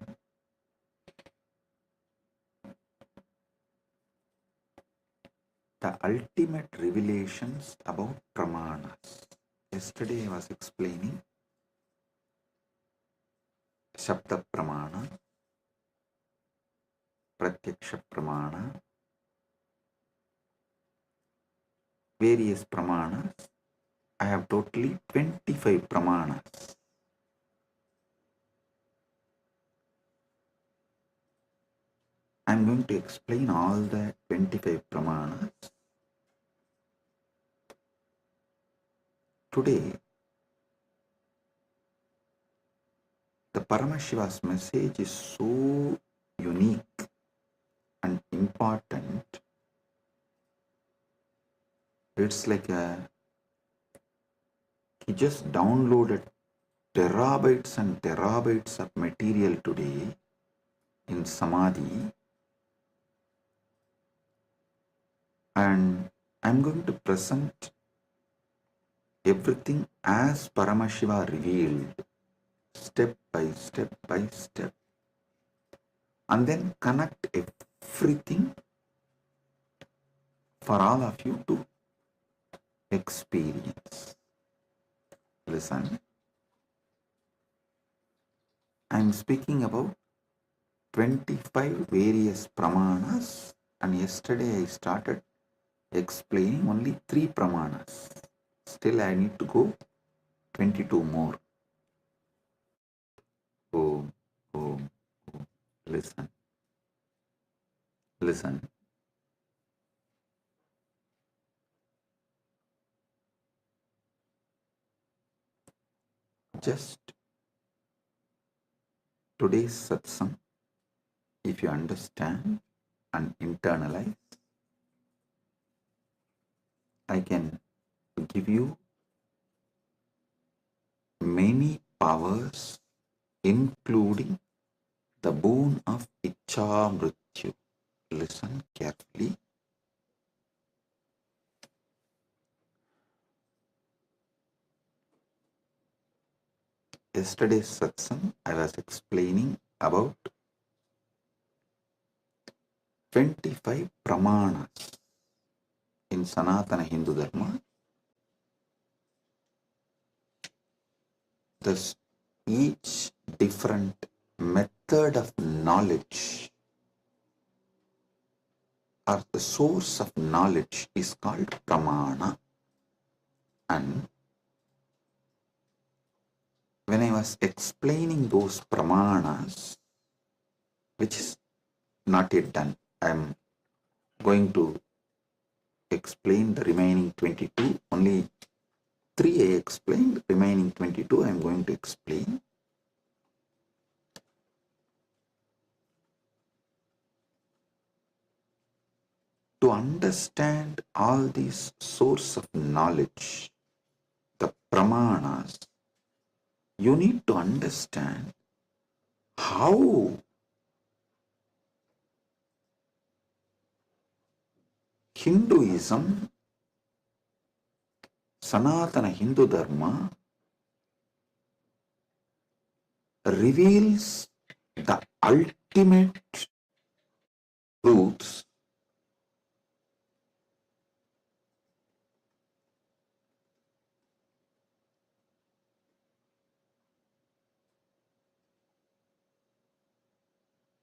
The ultimate revelations about Pramanas. Yesterday I was explaining Shabda Pramana, Pratyaksha Pramana, various Pramanas. I have totally 25 Pramanas. I am going to explain all the 25 Pramanas. Today, the Paramashiva's message is so unique and important. It's like he just downloaded terabytes and terabytes of material today in Samadhi, and I'm going to present everything as Paramashiva revealed, step by step by step, and then connect everything for all of you to experience. Listen, I'm speaking about 25 various Pramanas, and yesterday I started explaining only 3 Pramanas. Still I need to go 22 more. Om, Om, Om. Listen. Listen. Just today's satsang, if you understand and internalize, I can give you many powers, including the boon of Ichcha Mrityu. Listen carefully. yesterday's satsang, I was explaining about 25 pramanas in Sanatana Hindu Dharma. Thus, each different method of knowledge or the source of knowledge is called pramana. And when I was explaining those pramanas, which is not yet done, I am going to explain the remaining 22. Only 3 I explained, remaining 22 I am going to explain. To understand all these source of knowledge, the pramanas, you need to understand how Hinduism, Sanatana Hindu Dharma, reveals the ultimate truths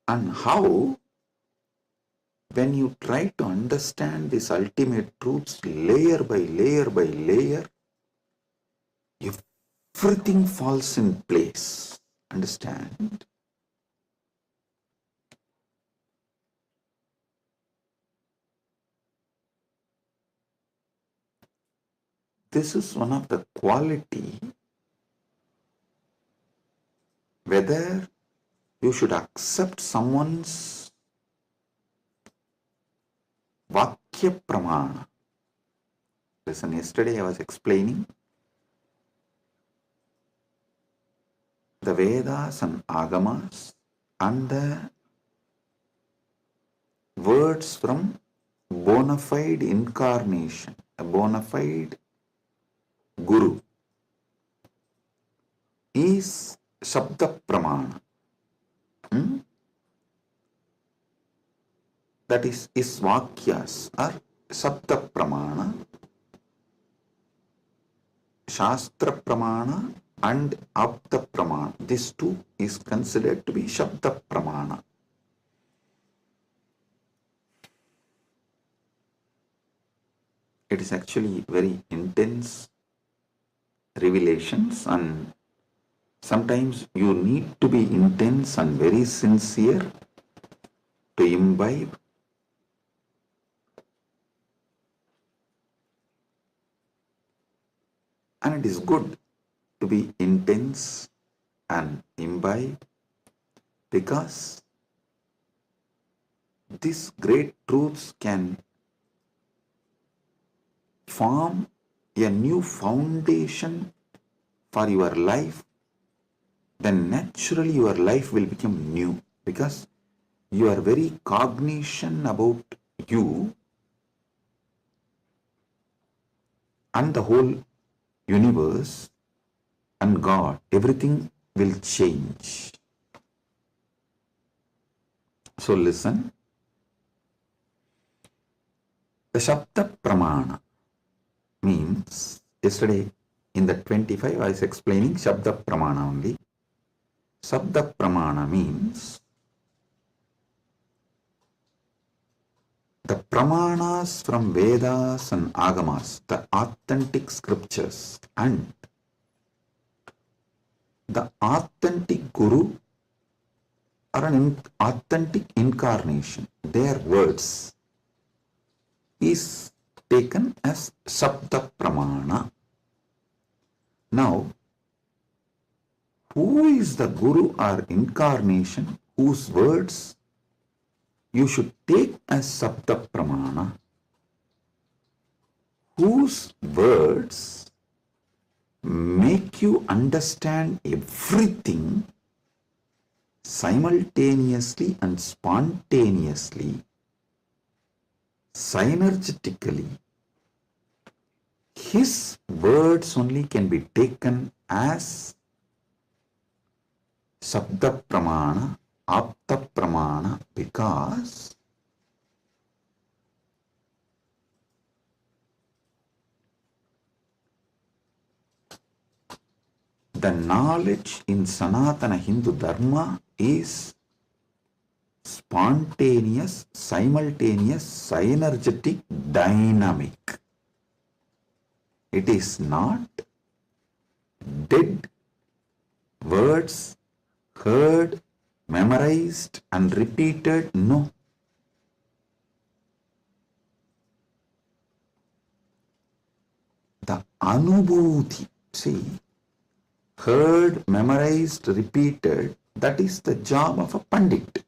and how, when you try to understand these ultimate truths layer by layer by layer, everything falls in place. Understand? This is one of the quality, whether you should accept someone's Vakya Pramana. Listen, yesterday I was explaining the Vedas and Agamas and the words from bona fide incarnation, a bona fide Guru is Shabda Pramana. That is, his Vakyas are Shabda Pramana, Shastra Pramana and Apta Pramana. This two is considered to be Shabda Pramana. It is actually very intense revelations, and sometimes you need to be intense and very sincere to imbibe. And it is good to be intense and imbibe, because these great truths can form a new foundation for your life. Then naturally your life will become new, because you are very cognizant about you and the whole universe and God. Everything will change. So listen, the Shabda Pramana means, yesterday in the 25 I was explaining Shabda Pramana only. Shabda Pramana means the Pramanas from Vedas and Agamas, the authentic scriptures, and the authentic Guru or an authentic incarnation, their words is taken as Shabda Pramana. Now, who is the Guru or incarnation whose words you should take as Shabda Pramana, whose words make you understand everything simultaneously and spontaneously, synergetically? His words only can be taken as Sabda Pramana, Apta Pramana, because the knowledge in Sanatana Hindu Dharma is spontaneous, simultaneous, synergetic, dynamic. It is not dead words heard, memorized and repeated. No. The anubhuti, see, heard, memorized, repeated, that is the job of a pandit,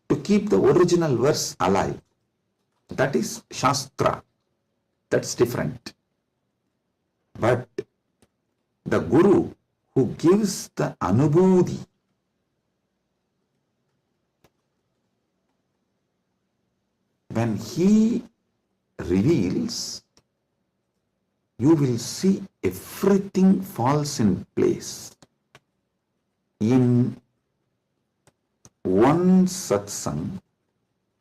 to keep the original verse alive. That is Shastra. That's different. But the Guru who gives the anubhuti, when he reveals, you will see everything falls in place. In one satsang,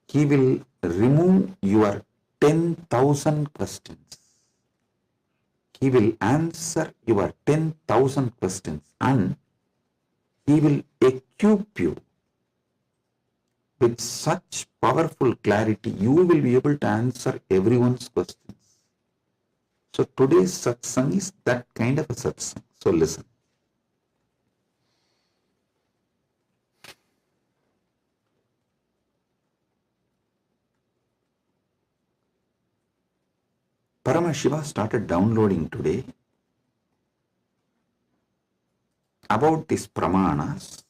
he will remove your 10,000 questions. He will answer your 10,000 questions and he will equip you with such powerful clarity, you will be able to answer everyone's questions. So today's satsang is that kind of a satsang. So listen. Paramashiva started downloading today about these pramanas.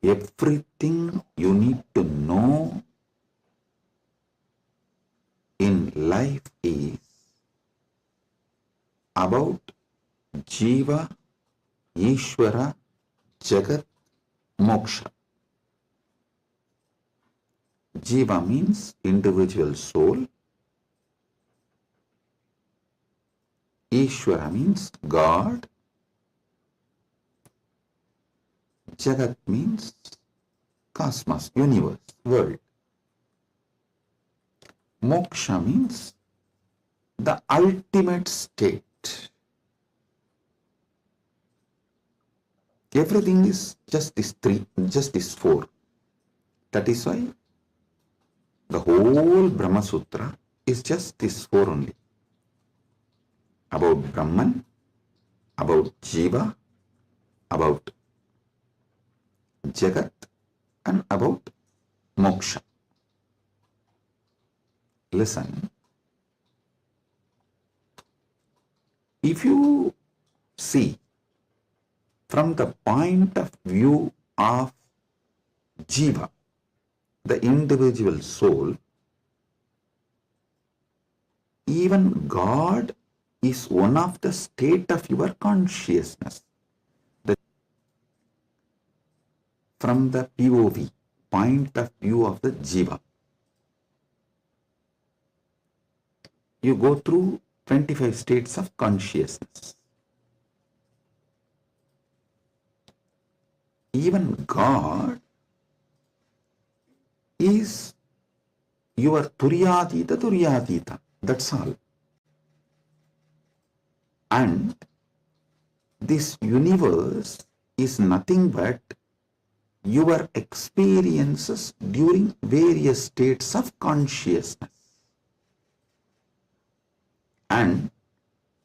Everything you need to know in life is about Jiva, Ishvara, Jagat, Moksha. Jiva means individual soul. Ishvara means God. Jagat means cosmos, universe, world. Moksha means the ultimate state. Everything is just these three, just these four. That is why the whole Brahma Sutra is just these four only. About Brahman, about Jiva, about Jagat, and about Moksha. Listen. If you see from the point of view of Jiva, the individual soul, even God is one of the state of your consciousness. From the POV, point of view of the Jiva, you go through 25 states of consciousness. Even God is your Turyatita. That's all. And this universe is nothing but your experiences during various states of consciousness. And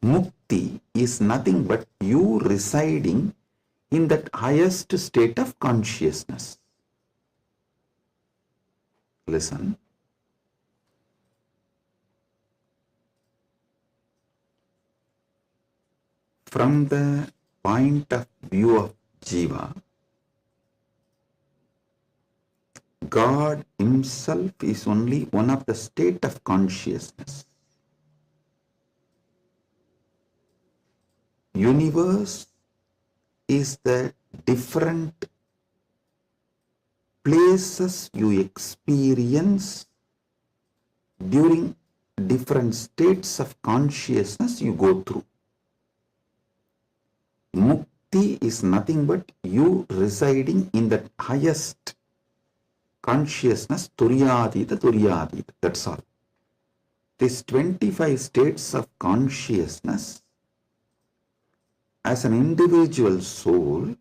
Mukti is nothing but you residing in that highest state of consciousness. Listen. From the point of view of Jiva, God himself is only one of the state of consciousness. Universe is the different places you experience during different states of consciousness you go through. Mukti is nothing but you residing in the highest consciousness, Turyadita, that's all. These 25 states of consciousness, as an individual soul,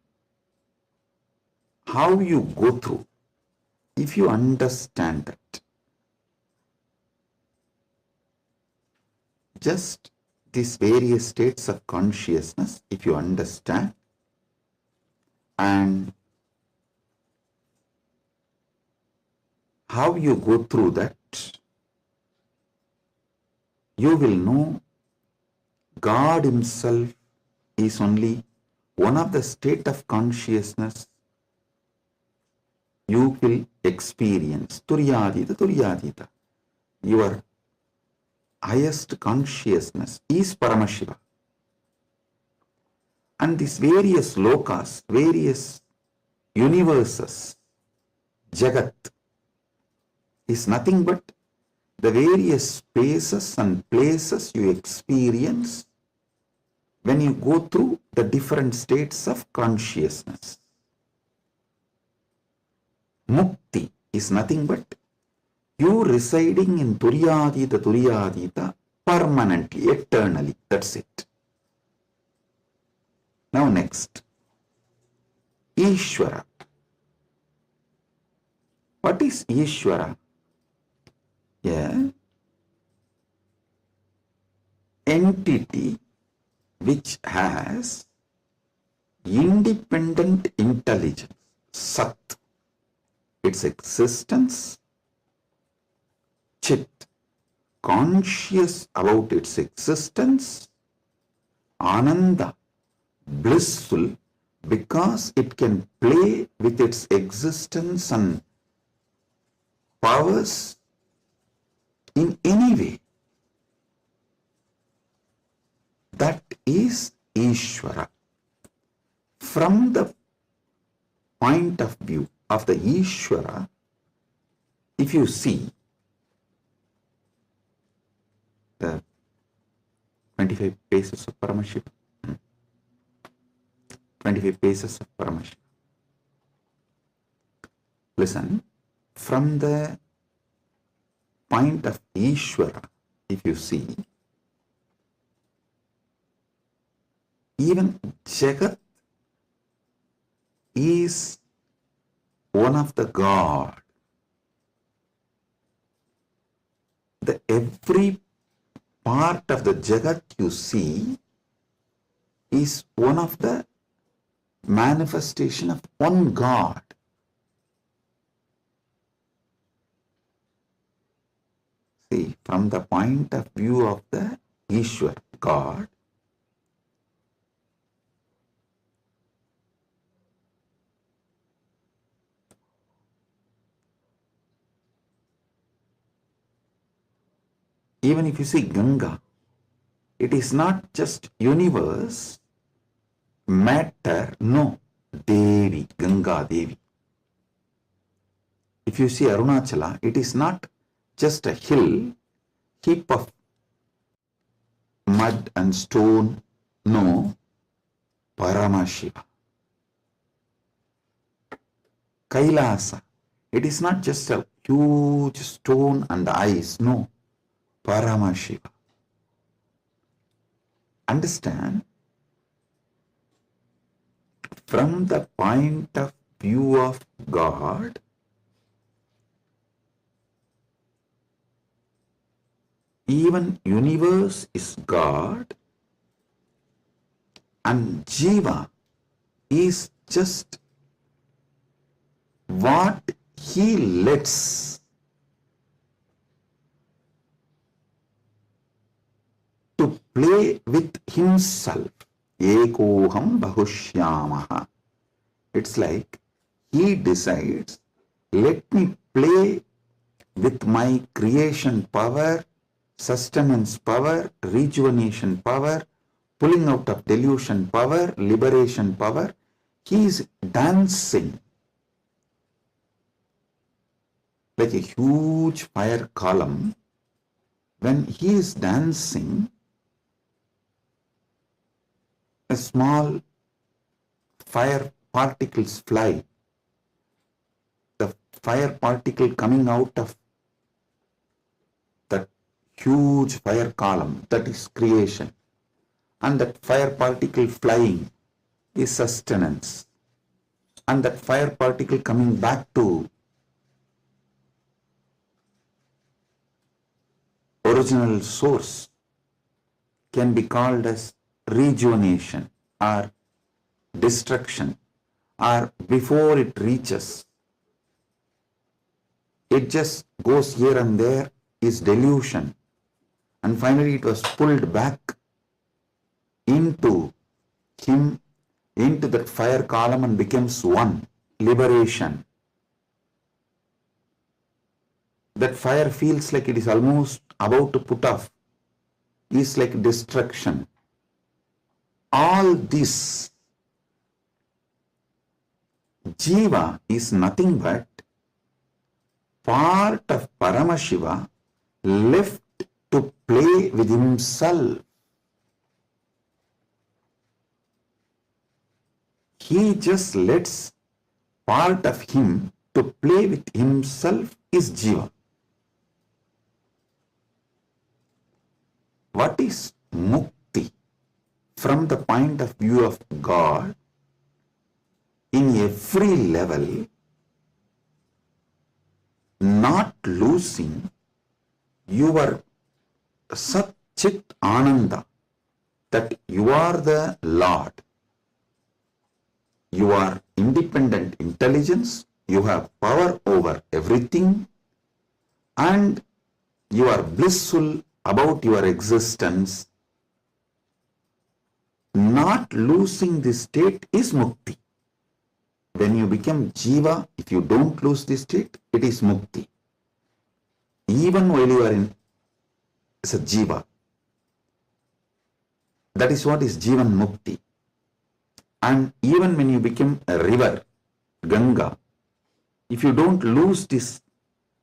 how you go through, if you understand that, just these various states of consciousness, if you understand, and how you go through that, you will know God Himself is only one of the state of consciousness you will experience. Turyadita. Your highest consciousness is Paramashiva. And these various lokas, various universes, Jagat, is nothing but the various spaces and places you experience when you go through the different states of consciousness. Mukti is nothing but you residing in Turyadita permanently, eternally. That's it. Now next, Ishvara. What is Ishvara? Entity which has independent intelligence, Sat, its existence, Chit, conscious about its existence, Ananda, blissful because it can play with its existence and powers in any way. That is Ishvara. From the point of view of the Ishvara, if you see the 25 paces of Paramashiva, 25 paces of Paramashiva. Listen, from the point of Ishvara, if you see, even Jagat is one of the God. The every part of the Jagat you see is one of the manifestation of one God. See, from the point of view of the Ishwar, God, even if you see Ganga, it is not just universe, matter, no, Devi, Ganga Devi. If you see Arunachala, it is not just a hill, heap of mud and stone, no, Paramashiva. Kailasa, it is not just a huge stone and ice, no, Paramashiva. Understand? From the point of view of God, even universe is God and Jiva is just what he lets to play with himself. Ekoham bahushyamaha. It's like he decides, let me play with my creation power, sustenance power, rejuvenation power, pulling out of delusion power, liberation power. He is dancing like a huge fire column. When he is dancing, a small fire particles fly. The fire particle coming out of that huge fire column, that is creation. And that fire particle flying is sustenance. And that fire particle coming back to original source can be called as rejuvenation or destruction, or before it reaches, it just goes here and there, is delusion, and finally it was pulled back into him, into that fire column, and becomes one, liberation. That fire feels like it is almost about to put off, is like destruction. All this, Jiva is nothing but part of Paramashiva left to play with himself. He just lets part of him to play with himself is Jiva. What is mukti from the point of view of God? In every level, not losing your Sat Chit Ananda, that you are the Lord. You are independent intelligence, you have power over everything, and you are blissful about your existence. Not losing this state is mukti. When you become Jiva, if you don't lose this state, it is mukti. Even while you are in as a Jiva. That is what is Jivan Mukti. And even when you become a river, Ganga, if you don't lose this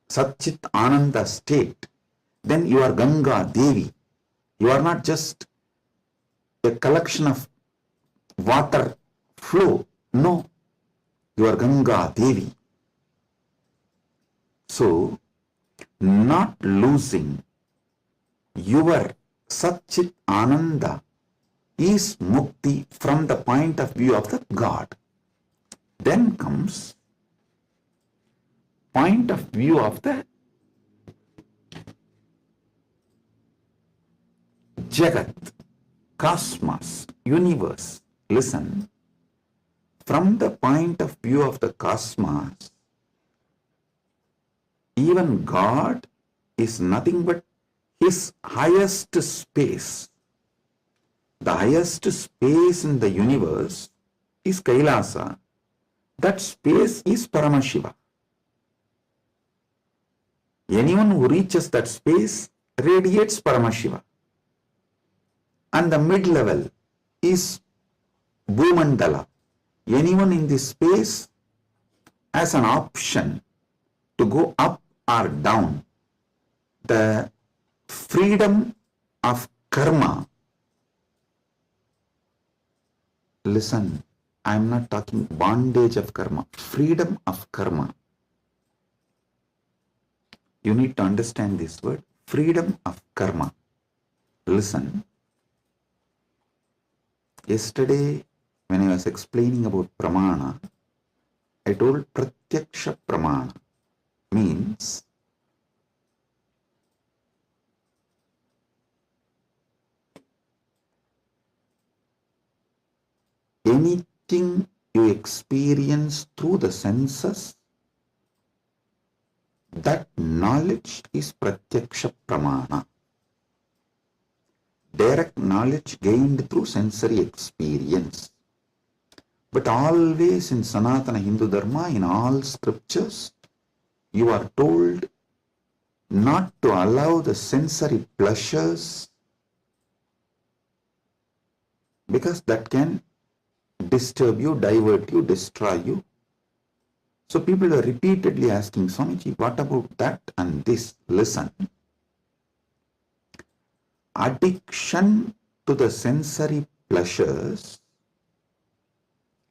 Satchit Ananda state, then you are Ganga Devi. You are not just a collection of water flow. No, you are Ganga Devi. So, not losing your Satchit Ananda is mukti from the point of view of the God. Then comes point of view of the Jagat, cosmos, universe. Listen, from the point of view of the cosmos, even God is nothing but his highest space. The highest space in the universe is Kailasa. That space is Paramashiva. Anyone who reaches that space radiates Paramashiva. And the mid-level is Bhumandala. Anyone in this space has an option to go up or down. The freedom of karma. Listen, I am not talking bondage of karma, freedom of karma. You need to understand this word, freedom of karma. Listen, yesterday when I was explaining about pramana, I told pratyaksha pramana means anything you experience through the senses, that knowledge is pratyaksha pramana. Direct knowledge gained through sensory experience. But always in Sanatana Hindu Dharma, in all scriptures, you are told not to allow the sensory pleasures, because that can disturb you, divert you, destroy you. So people are repeatedly asking, Swamiji, what about that and this? Listen. Addiction to the sensory pleasures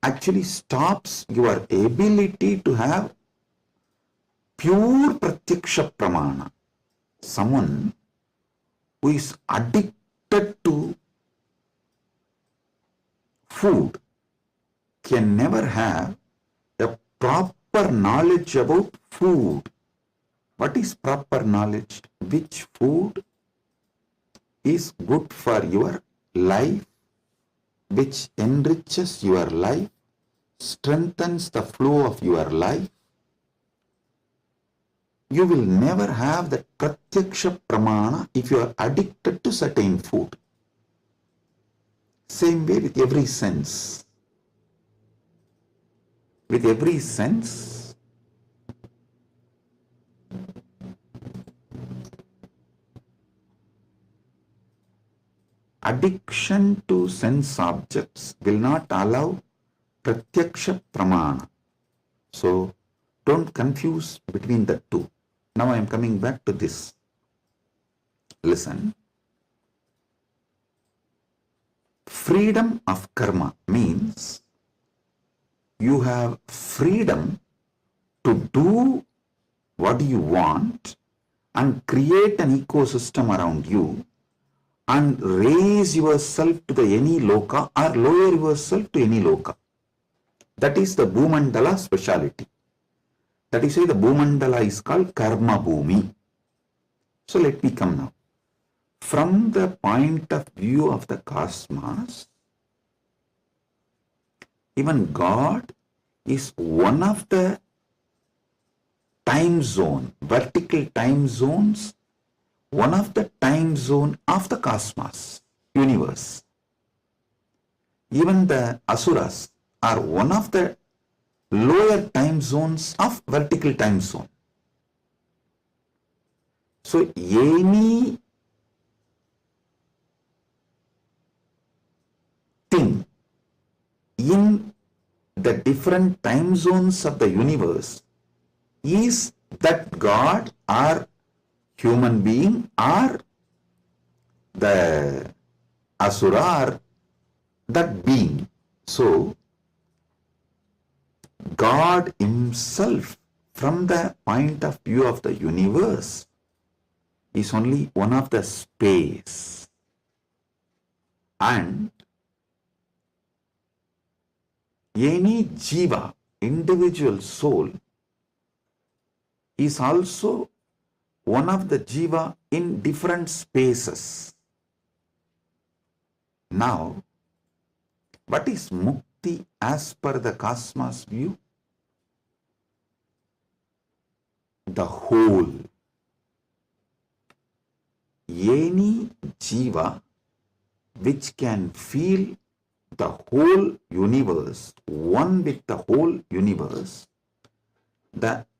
actually stops your ability to have pure pratyaksha pramana. Someone who is addicted to food can never have a proper knowledge about food. What is proper knowledge? Which food is good for your life, which enriches your life, strengthens the flow of your life. You will never have the pratyaksha pramana if you are addicted to certain food. Same way with every sense. With every sense, addiction to sense objects will not allow pratyaksha pramana. So don't confuse between the two. Now I am coming back to this. Listen. Freedom of karma means you have freedom to do what you want and create an ecosystem around you and raise yourself to the any loka or lower yourself to any loka. That is the Bhumandala speciality. That is why the Bhumandala is called Karma Bhumi. So let me come now. From the point of view of the cosmos, even God is one of the time zone, vertical time zones, one of the time zone of the cosmos, universe. Even the asuras are one of the lower time zones of vertical time zone. So any thing in the different time zones of the universe is that God or human being or the asura or that being. So God himself, from the point of view of the universe, is only one of the space. And any jiva, individual soul, is also one of the jiva in different spaces. Now, what is mukti as per the cosmos view? The whole. Any jiva which can feel the whole universe, one with the whole universe,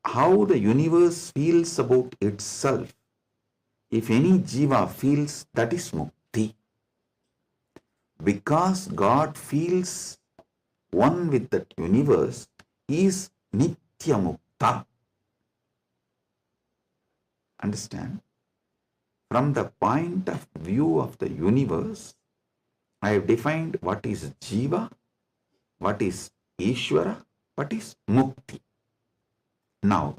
how the universe feels about itself, if any jiva feels, that is mukti. Because God feels one with that universe, is nitya mukta. Understand? From the point of view of the universe, I have defined what is jiva, what is Ishvara, what is mukti. Now,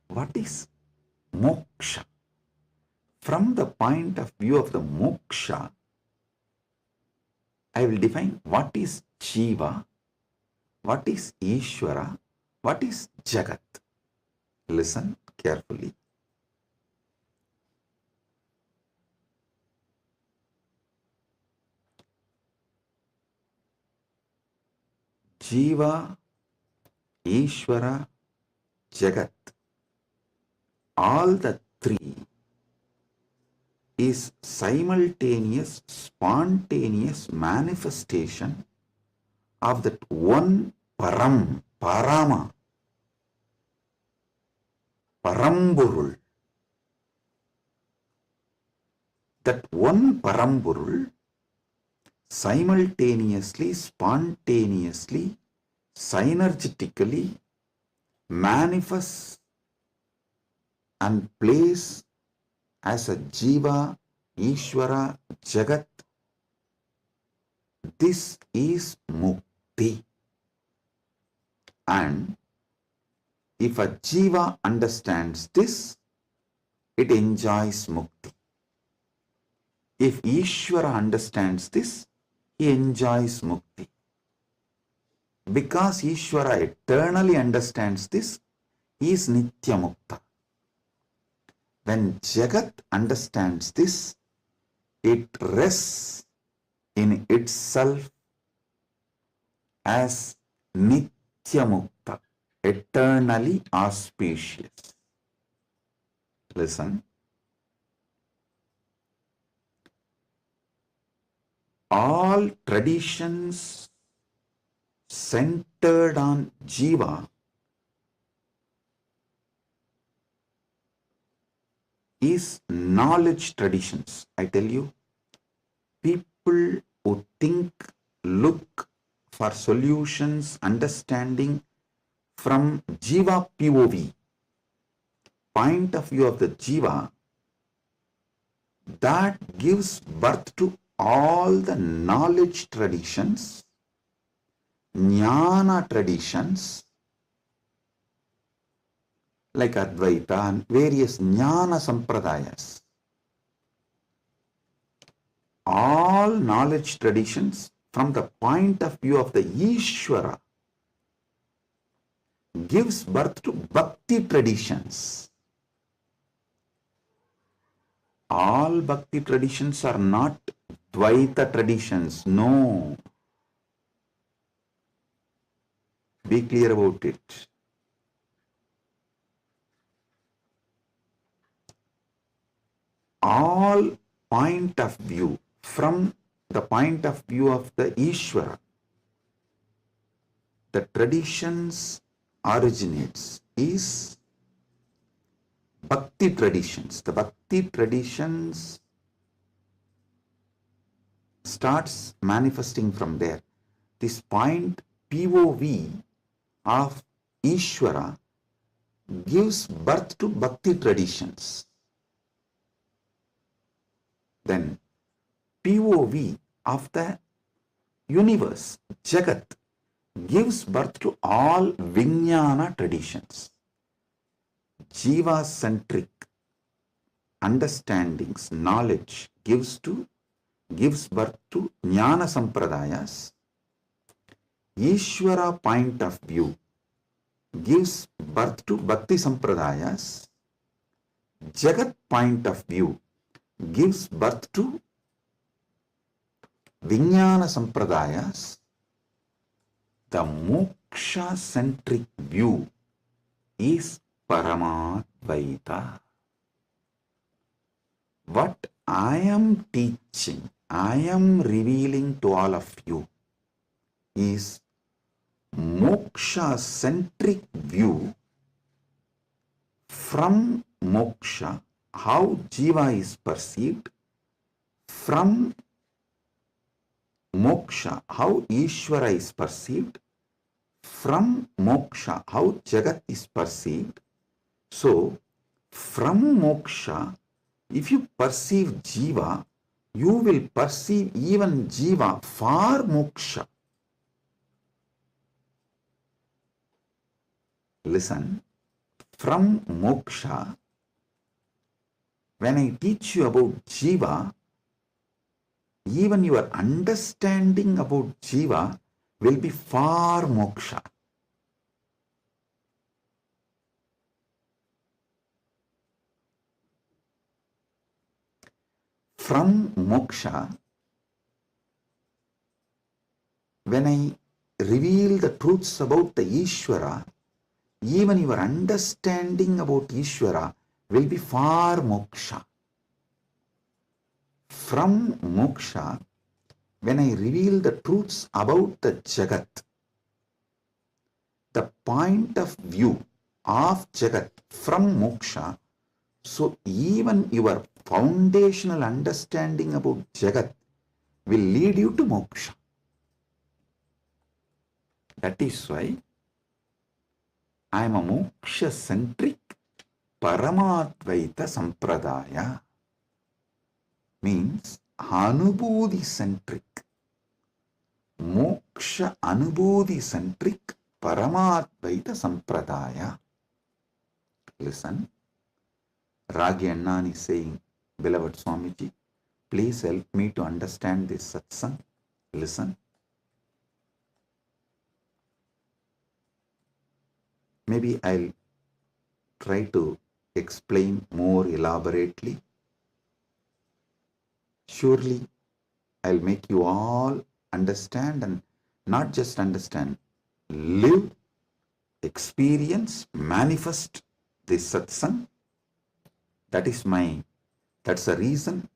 what is moksha? From the point of view of the moksha, I will define what is jiva, what is Ishvara, what is Jagat. Listen carefully. Jiva, Ishvara, Jagat, all the three is simultaneous, spontaneous manifestation of that one Param, Parama, Paramburul. that one Paramburul simultaneously, spontaneously, synergetically manifests and plays as a Jiva, Ishvara, Jagat. This is Mukti. And if a Jiva understands this, it enjoys Mukti. If Ishvara understands this, he enjoys Mukti. Because Ishvara eternally understands this, he is Nitya Mukta. When Jagat understands this, it rests in itself as Nitya Mukta, eternally auspicious. Listen. All traditions centered on Jiva is knowledge traditions. I tell you, people who think, look for solutions, understanding from Jiva POV, point of view of the Jiva, that gives birth to all the knowledge traditions, jnana traditions, like Advaita and various jnana sampradayas. All knowledge traditions from the point of view of the Ishvara gives birth to bhakti traditions. All bhakti traditions are not Dvaita traditions. No. Be clear about it. All point of view from the point of view of the Ishvara, the traditions originates is bhakti traditions. The bhakti traditions starts manifesting from there. This point POV of Ishvara gives birth to bhakti traditions. Then POV of the universe, Jagat, gives birth to all Vijnana traditions. Jiva-centric understandings, knowledge gives birth to Jnana Sampradayas. Ishvara point of view gives birth to Bhakti Sampradayas. Jagat point of view gives birth to Vijnana Sampradayas. The moksha-centric view is Paramadvaita. What I am teaching, I am revealing to all of you is moksha-centric view from moksha, how Jiva is perceived, from moksha, how Ishvara is perceived, from moksha, how Jagat is perceived. So, from moksha, if you perceive Jiva, you will perceive even Jiva for moksha. Listen, from moksha, when I teach you about Jiva, even your understanding about Jiva will be for moksha. From moksha, when I reveal the truths about the Ishvara, even your understanding about Ishvara will be for moksha. From moksha, when I reveal the truths about the Jagat, the point of view of Jagat from moksha, so even your foundational understanding about Jagat will lead you to moksha. That is why I am a moksha-centric Paramadvaita Sampradaya. Means Anubodhi-centric, Moksha Anubodhi-centric Paramadvaita Sampradaya. Listen, Ragi Annan is saying, beloved Swamiji, please help me to understand this satsang. Listen. Maybe I'll try to explain more elaborately. Surely I'll make you all understand, and not just understand, live, experience, manifest this satsang. That's the reason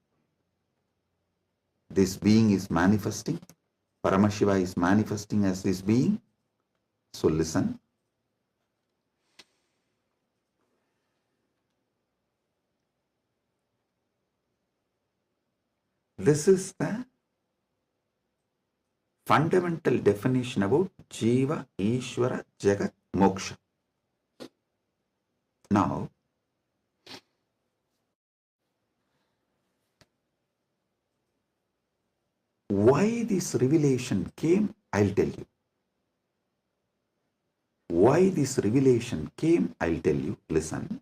this being is manifesting. Paramashiva is manifesting as this being. So listen. This is the fundamental definition about Jiva, Ishvara, Jagat, Moksha. Now, why this revelation came, I'll tell you. Why this revelation came, I'll tell you. Listen.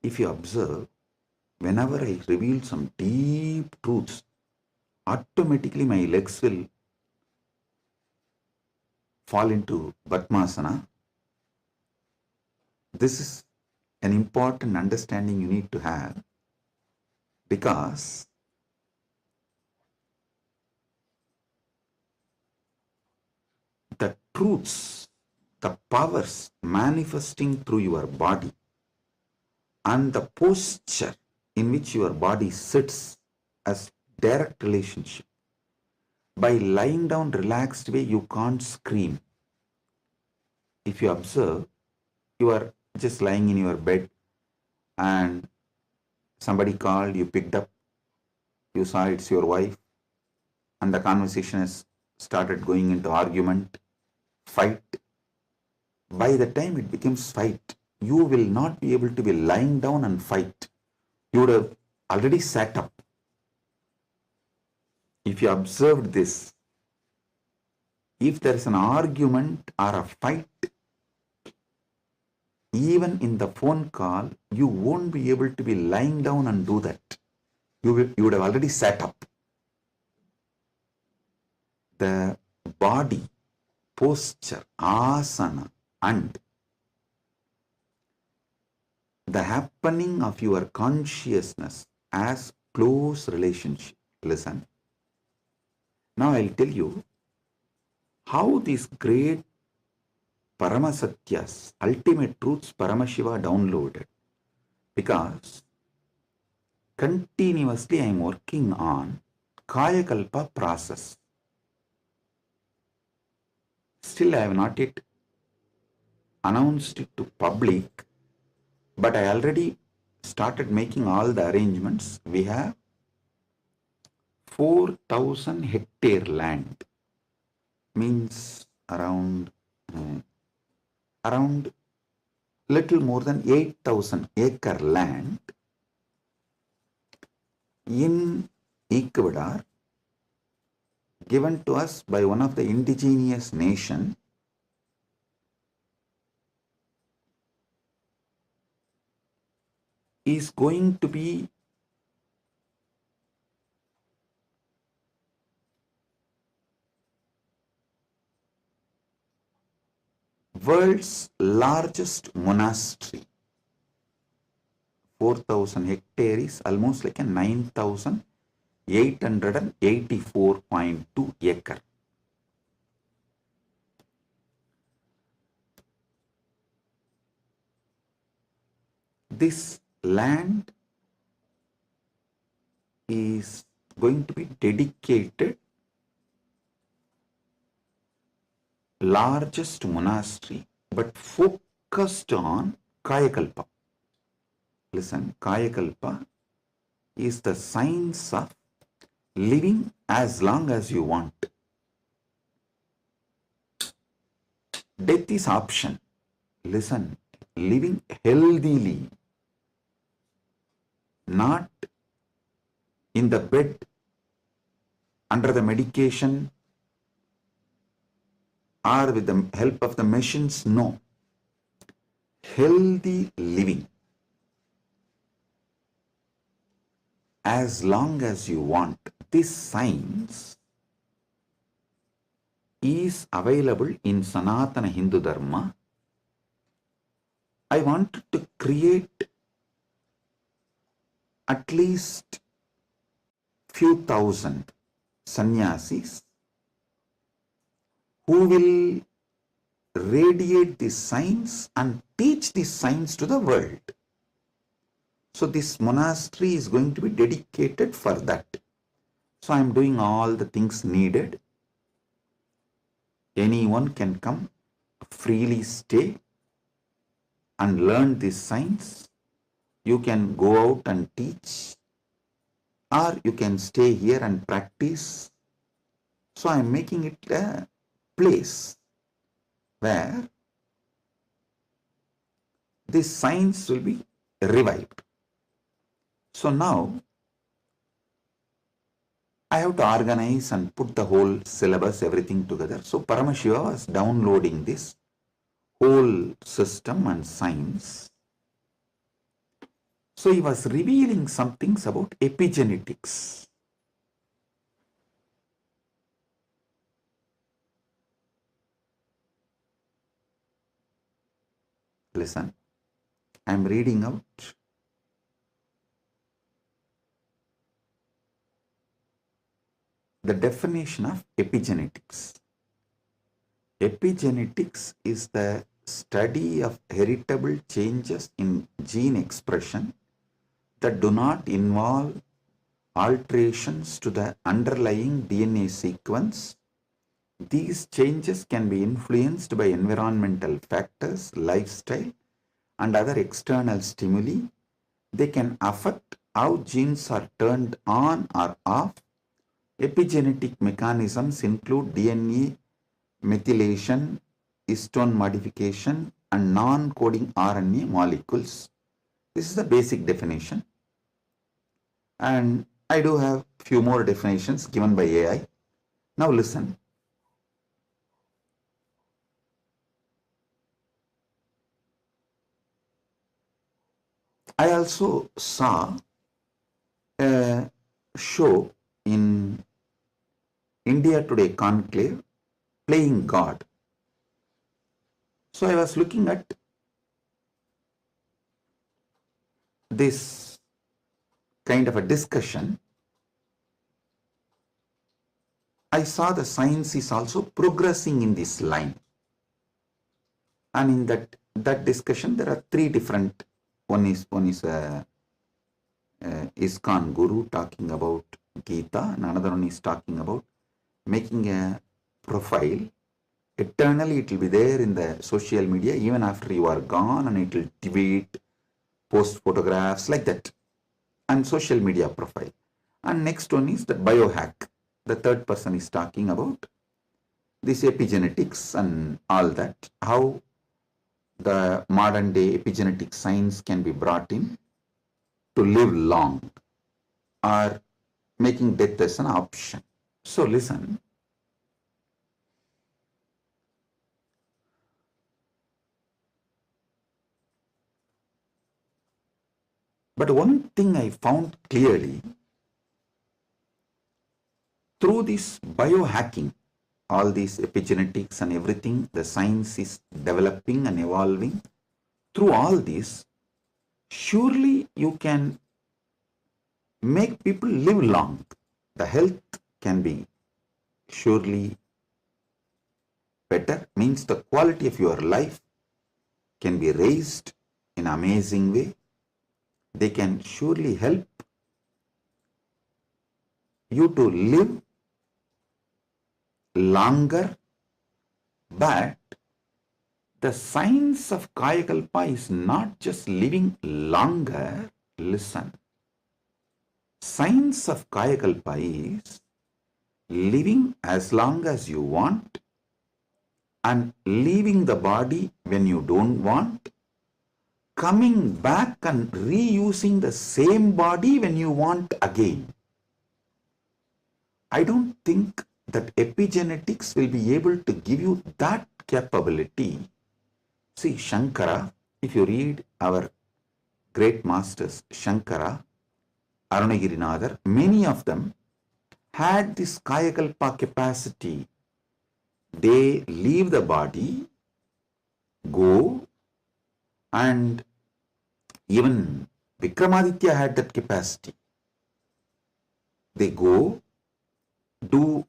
If you observe, whenever I reveal some deep truths, automatically my legs will fall into Padmasana. This is an important understanding you need to have, because the truths, the powers manifesting through your body and the posture in which your body sits as direct relationship. By lying down relaxed way, you can't scream. If you observe, you are just lying in your bed and somebody called, you picked up, you saw it's your wife, and the conversation has started going into argument, fight. By the time it becomes fight, you will not be able to be lying down and fight. You would have already sat up. If you observed this, if there is an argument or a fight, even in the phone call, you won't be able to be lying down and do that. You would have already sat up. The body, posture, asana, and the happening of your consciousness as close relationship. Listen. Now I'll tell you how these great Paramasatyas, ultimate truths, Paramashiva downloaded. Because continuously I am working on Kayakalpa process. Still I have not yet announced it to public, but I already started making all the arrangements. We have 4,000 hectare land, means around little more than 8,000 acre land in Ecuador, given to us by one of the indigenous nation, is going to be world's largest monastery. 4,000 hectares is almost like a 9,884.2 acre. This land is going to be dedicated largest monastery, but focused on Kayakalpa. Listen, Kayakalpa is the science of living as long as you want. Death is option. Listen, living healthily, not in the bed, under the medication, or with the help of the machines. No. Healthy living as long as you want. This science is available in Sanatana Hindu Dharma. I wanted to create at least few thousand sannyasis who will radiate this science and teach this science to the world. So this monastery is going to be dedicated for that. So I am doing all the things needed. Anyone can come, freely stay and learn this science. You can go out and teach, or you can stay here and practice. So I am making it a place where this science will be revived. So now I have to organize and put the whole syllabus, everything together. So Paramashiva was downloading this whole system and science. So he was revealing some things about epigenetics. Listen, I am reading out the definition of epigenetics. Epigenetics is the study of heritable changes in gene expression that do not involve alterations to the underlying DNA sequence. These changes can be influenced by environmental factors, lifestyle, and other external stimuli. They can affect how genes are turned on or off. Epigenetic mechanisms include DNA methylation, histone modification, and non-coding RNA molecules. This is the basic definition. And I do have few more definitions given by AI. Now listen. I also saw a show in India Today Conclave, Playing God. So I was looking at this kind of a discussion. I saw the science is also progressing in this line. And in that discussion, there are three different. One is ISKCON Guru talking about Gita, and another one is talking about making a profile. Eternally it will be there in the social media even after you are gone, and it will tweet, post photographs like that, and social media profile. And next one is the biohack. The third person is talking about this epigenetics and all that, how the modern day epigenetic science can be brought in to live long or making death as an option. So listen. But one thing I found clearly, through this biohacking, all these epigenetics and everything, the science is developing and evolving. Through all this, surely you can make people live long. The health can be surely better, means the quality of your life can be raised in an amazing way. They can surely help you to live longer, but the science of Kayakalpa is not just living longer. Listen. Science of Kayakalpa is living as long as you want and leaving the body when you don't want, coming back and reusing the same body when you want again. I don't think that epigenetics will be able to give you that capability. See, Shankara, if you read our great masters, Shankara, Arunagirinadar, many of them had this Kayakalpa capacity. They leave the body, go, and even Vikramaditya had that capacity. They go, do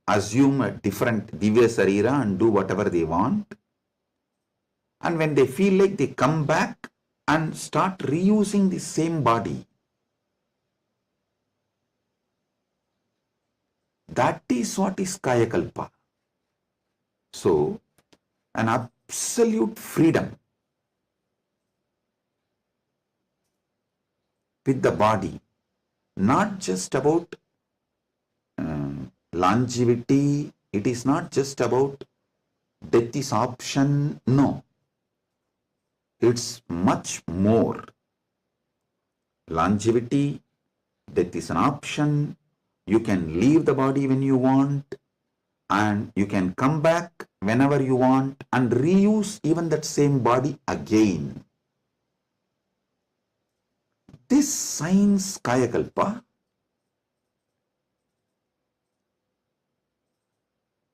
assume a different Divya Sarira and do whatever they want. And when they feel like, they come back and start reusing the same body. That is what is Kayakalpa. So, an absolute freedom with the body, not just about longevity, it is not just about death is option, no. It's much more. Longevity, death is an option, you can leave the body when you want, and you can come back whenever you want and reuse even that same body again. This science Kayakalpa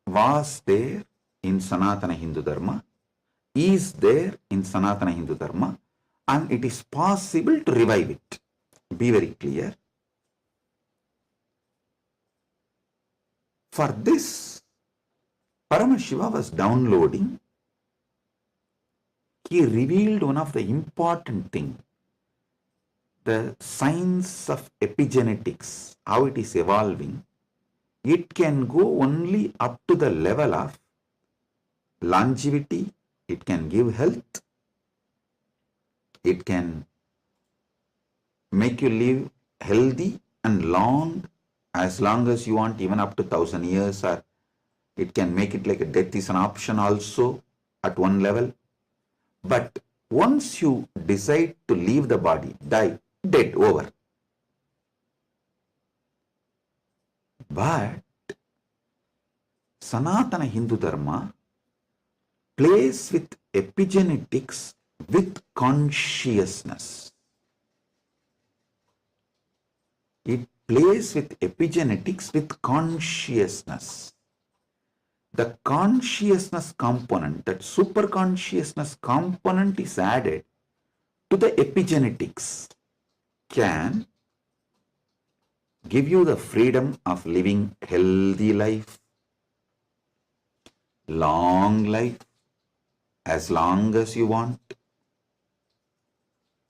was there in Sanatana Hindu Dharma, is there in Sanatana Hindu Dharma, and it is possible to revive it. Be very clear. For this, Paramashiva was downloading. He revealed one of the important things, the science of epigenetics, how it is evolving. It can go only up to the level of longevity, it can give health, it can make you live healthy and as long as you want, even up to 1,000 years, or it can make it like a death is an option also at one level. But once you decide to leave the body, die, dead, over. But Sanatana Hindu Dharma plays with epigenetics with consciousness. It plays with epigenetics with consciousness. The consciousness component, that super consciousness component is added to the epigenetics, can give you the freedom of living healthy life, long life, as long as you want.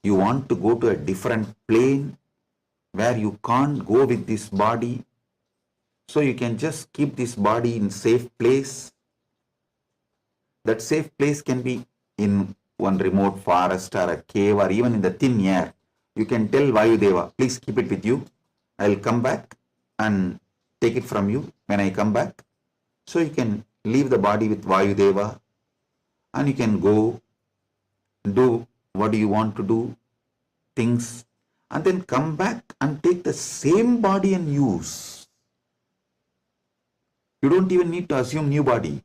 You want to go to a different plane where you can't go with this body, so you can just keep this body in safe place. That safe place can be in one remote forest or a cave or even in the thin air. You can tell Vayudeva, please keep it with you. I'll come back and take it from you when I come back. So you can leave the body with Vayudeva and you can go do what you want to do, things, and then come back and take the same body and use. You don't even need to assume new body.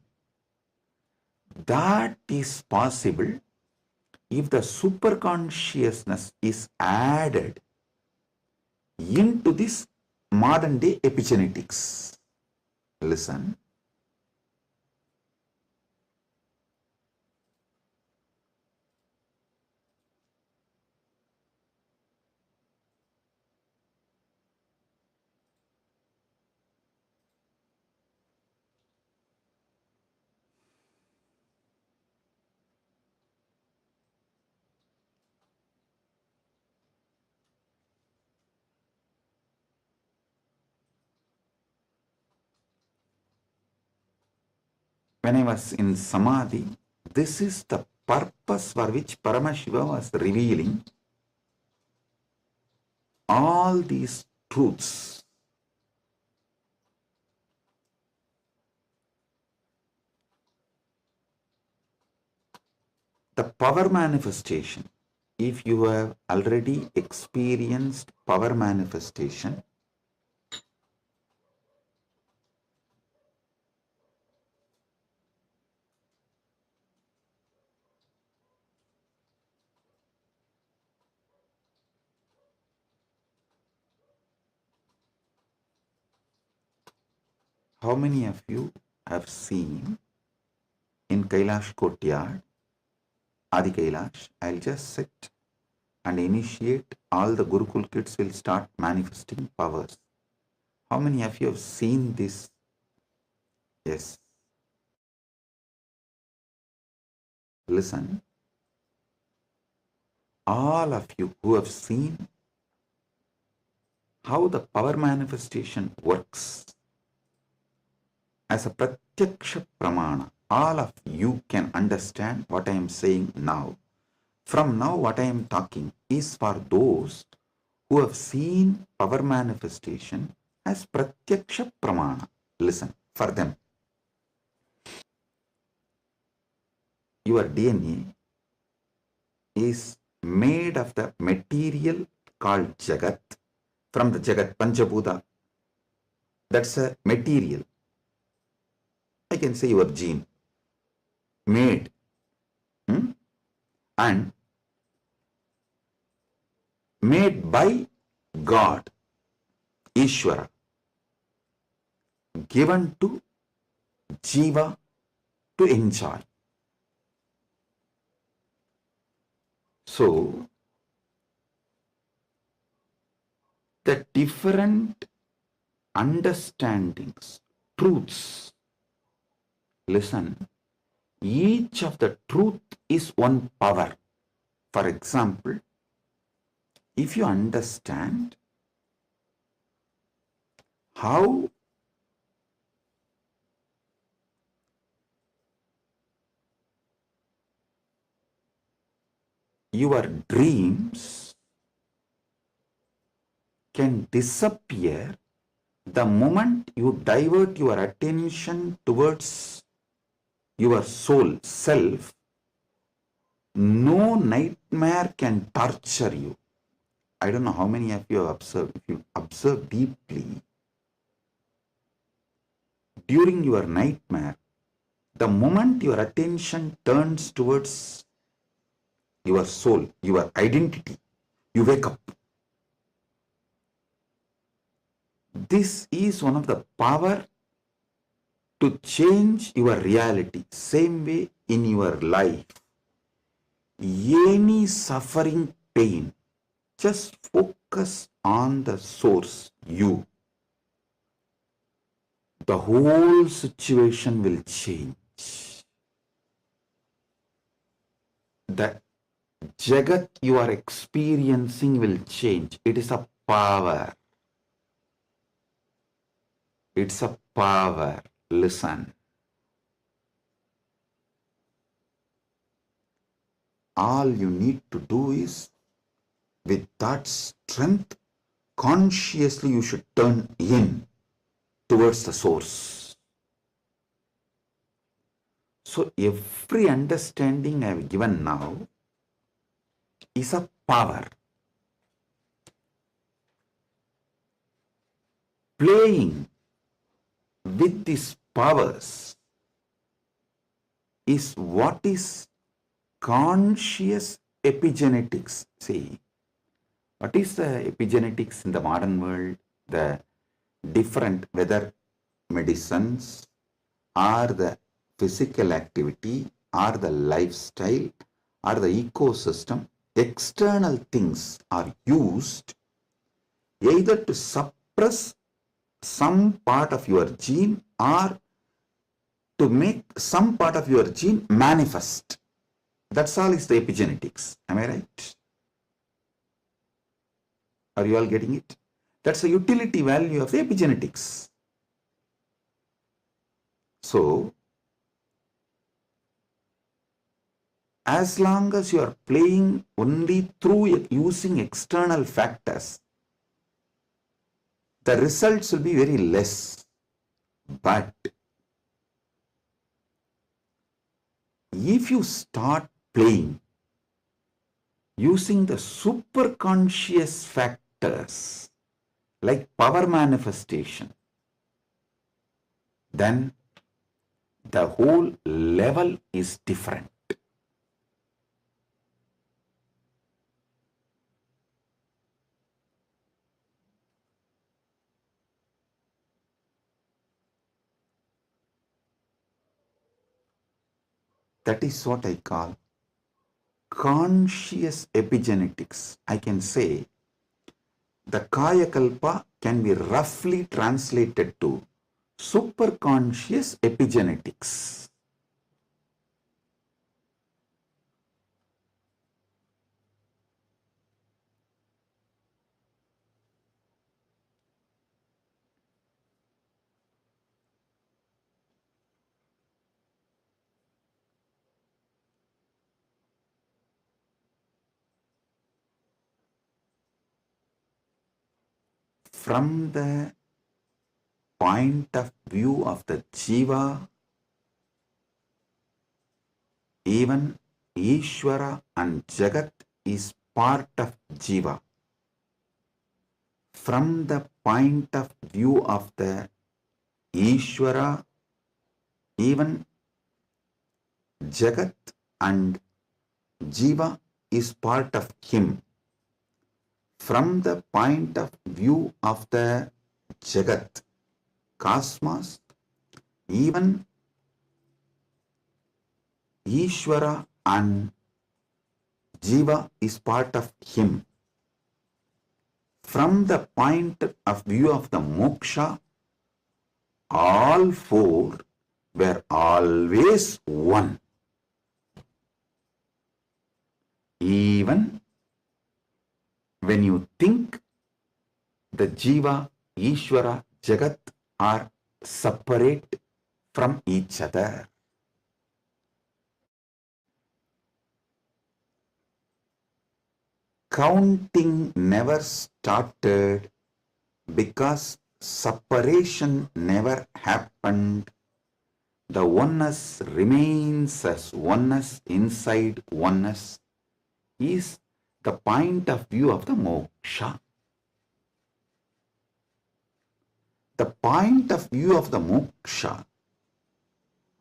That is possible if the super consciousness is added into this modern day epigenetics. Listen. when I was in Samadhi, this is the purpose for which Paramashiva was revealing all these truths. The power manifestation, if you have already experienced power manifestation, how many of you have seen in Kailash Courtyard, Adi Kailash, I'll just sit and initiate, all the Gurukul kids will start manifesting powers. How many of you have seen this? Yes. Listen, all of you who have seen how the power manifestation works as a pratyaksha pramana, all of you can understand what I am saying now. From now, what I am talking is for those who have seen power manifestation as pratyaksha pramana. Listen, for them, your DNA is made of the material called Jagat, from the Jagat, Panchabhuta. That's a material. I can say your gene, made. And made by God, Ishvara, given to Jiva to enjoy. So, the different understandings, truths, listen, each of the truth is one power. For example, if you understand how your dreams can disappear the moment you divert your attention towards your soul, self, no nightmare can torture you. I don't know how many of you have observed. If you observe deeply, during your nightmare, the moment your attention turns towards your soul, your identity, you wake up. This is one of the power to change your reality. Same way in your life, any suffering, pain, just focus on the source, you. The whole situation will change. The Jagat you are experiencing will change. It is a power. It's a power. Listen. All you need to do is, with that strength, consciously you should turn in towards the source. So every understanding I have given now is a power. Playing with these powers is what is conscious epigenetics. See, what is the epigenetics in the modern world? The different, whether medicines or the physical activity or the lifestyle or the ecosystem, external things are used either to suppress some part of your gene or to make some part of your gene manifest. That's all is the epigenetics. Am I right? Are you all getting it? That's the utility value of the epigenetics. So, as long as you are playing only through using external factors, the results will be very less. But if you start playing using the superconscious factors like power manifestation, then the whole level is different. That is what I call conscious epigenetics. I can say the Kaya Kalpa can be roughly translated to superconscious epigenetics. From the point of view of the Jiva, even Ishvara and Jagat is part of Jiva. From the point of view of the Ishvara, even Jagat and Jiva is part of him. From the point of view of the Jagat, cosmos, even Ishvara and Jiva is part of him. From the point of view of the moksha, all four were always one. Even when you think the Jiva, Ishvara, Jagat are separate from each other. Counting never started because separation never happened. The oneness remains as oneness inside oneness is the point of view of the moksha. The point of view of the moksha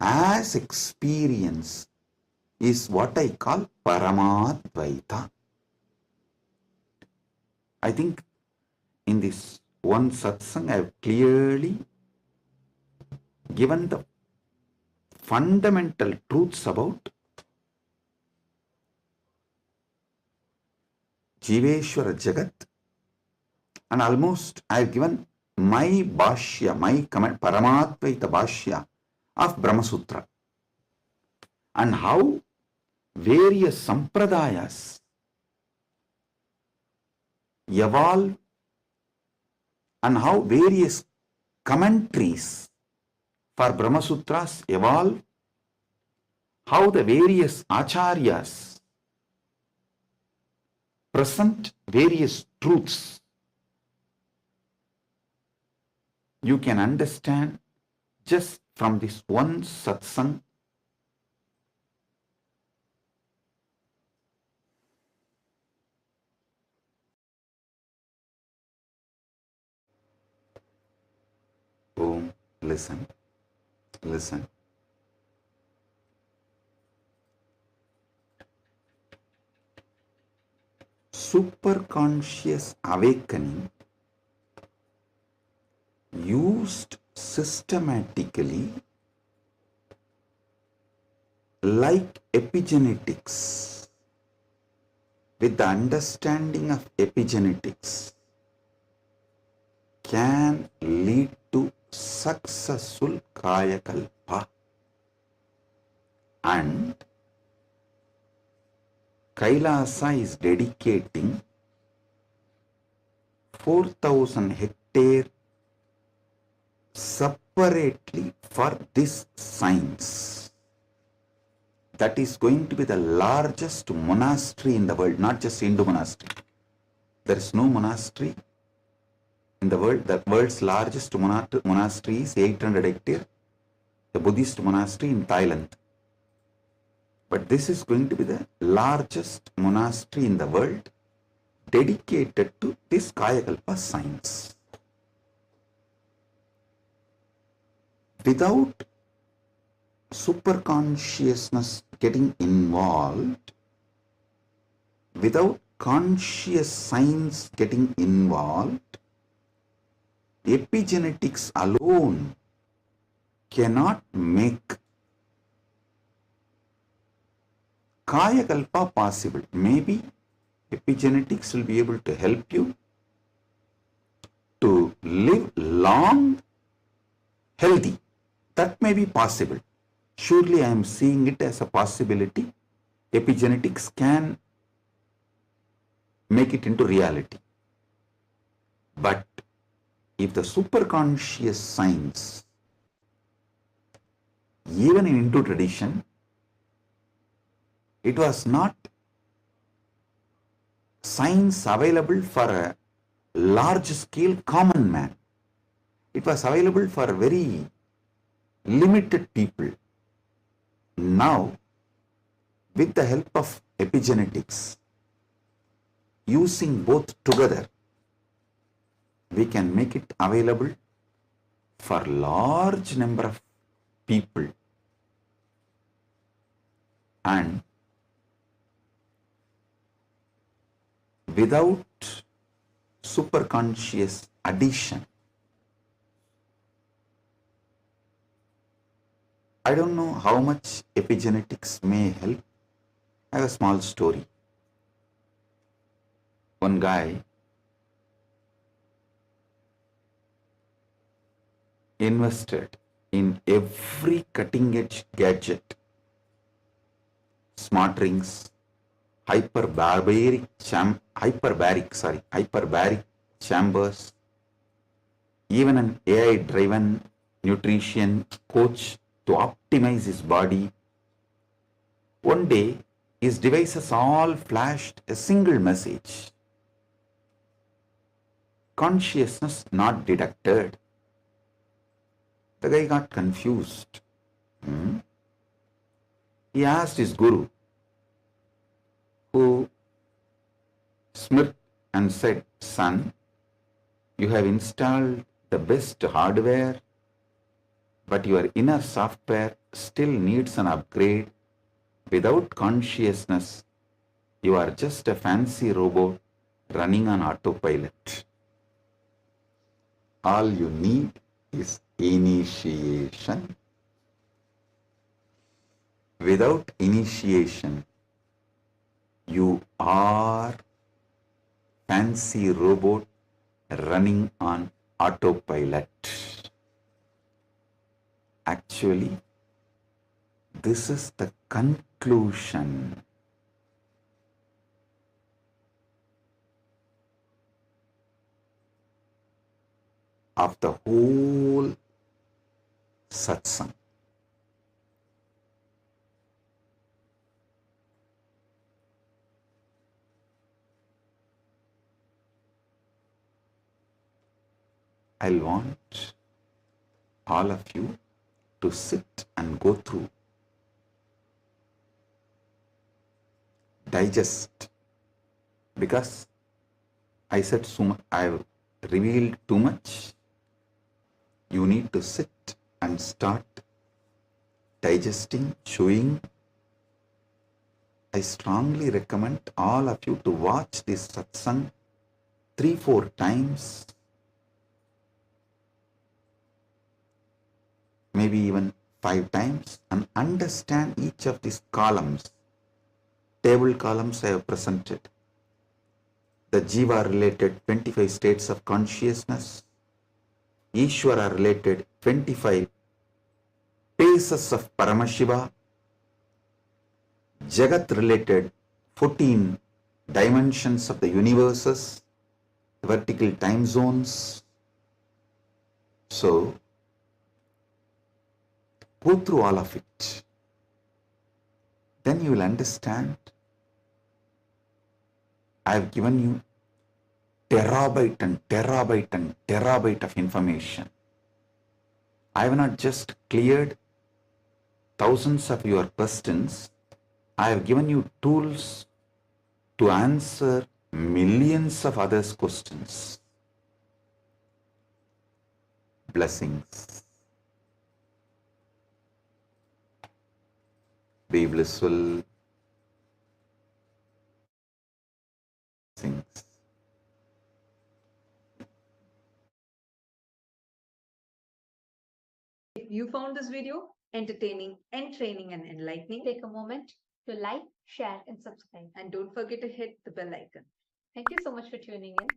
as experience is what I call Paramadvaita. I think in this one satsang I have clearly given the fundamental truths about Jiveshwara Jagat, and almost I have given my bhashya, my comment, Paramadvaita bhashya of Brahma Sutra, and how various sampradayas evolve and how various commentaries for Brahma Sutras evolve, how the various acharyas present various truths. You can understand just from this one satsang. Boom, listen, listen. Superconscious awakening used systematically like epigenetics, with the understanding of epigenetics, can lead to successful Kaya Kalpa. And Kailasa is dedicating 4,000 hectares separately for this science. that is going to be the largest monastery in the world, not just Hindu monastery. There is no monastery in the world. The world's largest monastery is 800 hectares, the Buddhist monastery in Thailand. But this is going to be the largest monastery in the world dedicated to this Kayakalpa science. Without superconsciousness getting involved, without conscious science getting involved, epigenetics alone cannot make Kayakalpa possible. Maybe epigenetics will be able to help you to live long, healthy. That may be possible. Surely I am seeing it as a possibility. Epigenetics can make it into reality. But if the superconscious science, even in Hindu tradition, it was not science available for a large scale common man. It was available for very limited people. Now, with the help of epigenetics, using both together, we can make it available for large number of people. And without superconscious addition, I don't know how much epigenetics may help. I have a small story. One guy invested in every cutting edge gadget, smart rings, hyperbaric chambers, even an AI driven nutrition coach to optimize his body. One day, his devices all flashed a single message: consciousness not detected. The guy got confused. He asked his guru, who smirked and said, "Son, you have installed the best hardware, but your inner software still needs an upgrade. Without consciousness, you are just a fancy robot running on autopilot. All you need is initiation. Without initiation, you are fancy robot running on autopilot." Actually, this is the conclusion of the whole satsang. I want all of you to sit and go through, digest, because I said so much, I have revealed too much. You need to sit and start digesting, chewing. I strongly recommend all of you to watch this satsang 3-4 times, maybe even 5 times, and understand each of these columns. Table columns I have presented. The Jiva related 25 states of consciousness, Ishvara related 25 paces of Paramashiva, Jagat related 14 dimensions of the universes, vertical time zones. So, go through all of it. then you will understand I have given you terabyte and terabyte and terabyte of information. I have not just cleared thousands of your questions. I have given you tools to answer millions of others' questions. Blessings. Be blissful. Blessings. If you found this video entertaining, entraining, and enlightening, Take a moment to like, share, and subscribe. and don't forget to hit the bell icon. Thank you so much for tuning in.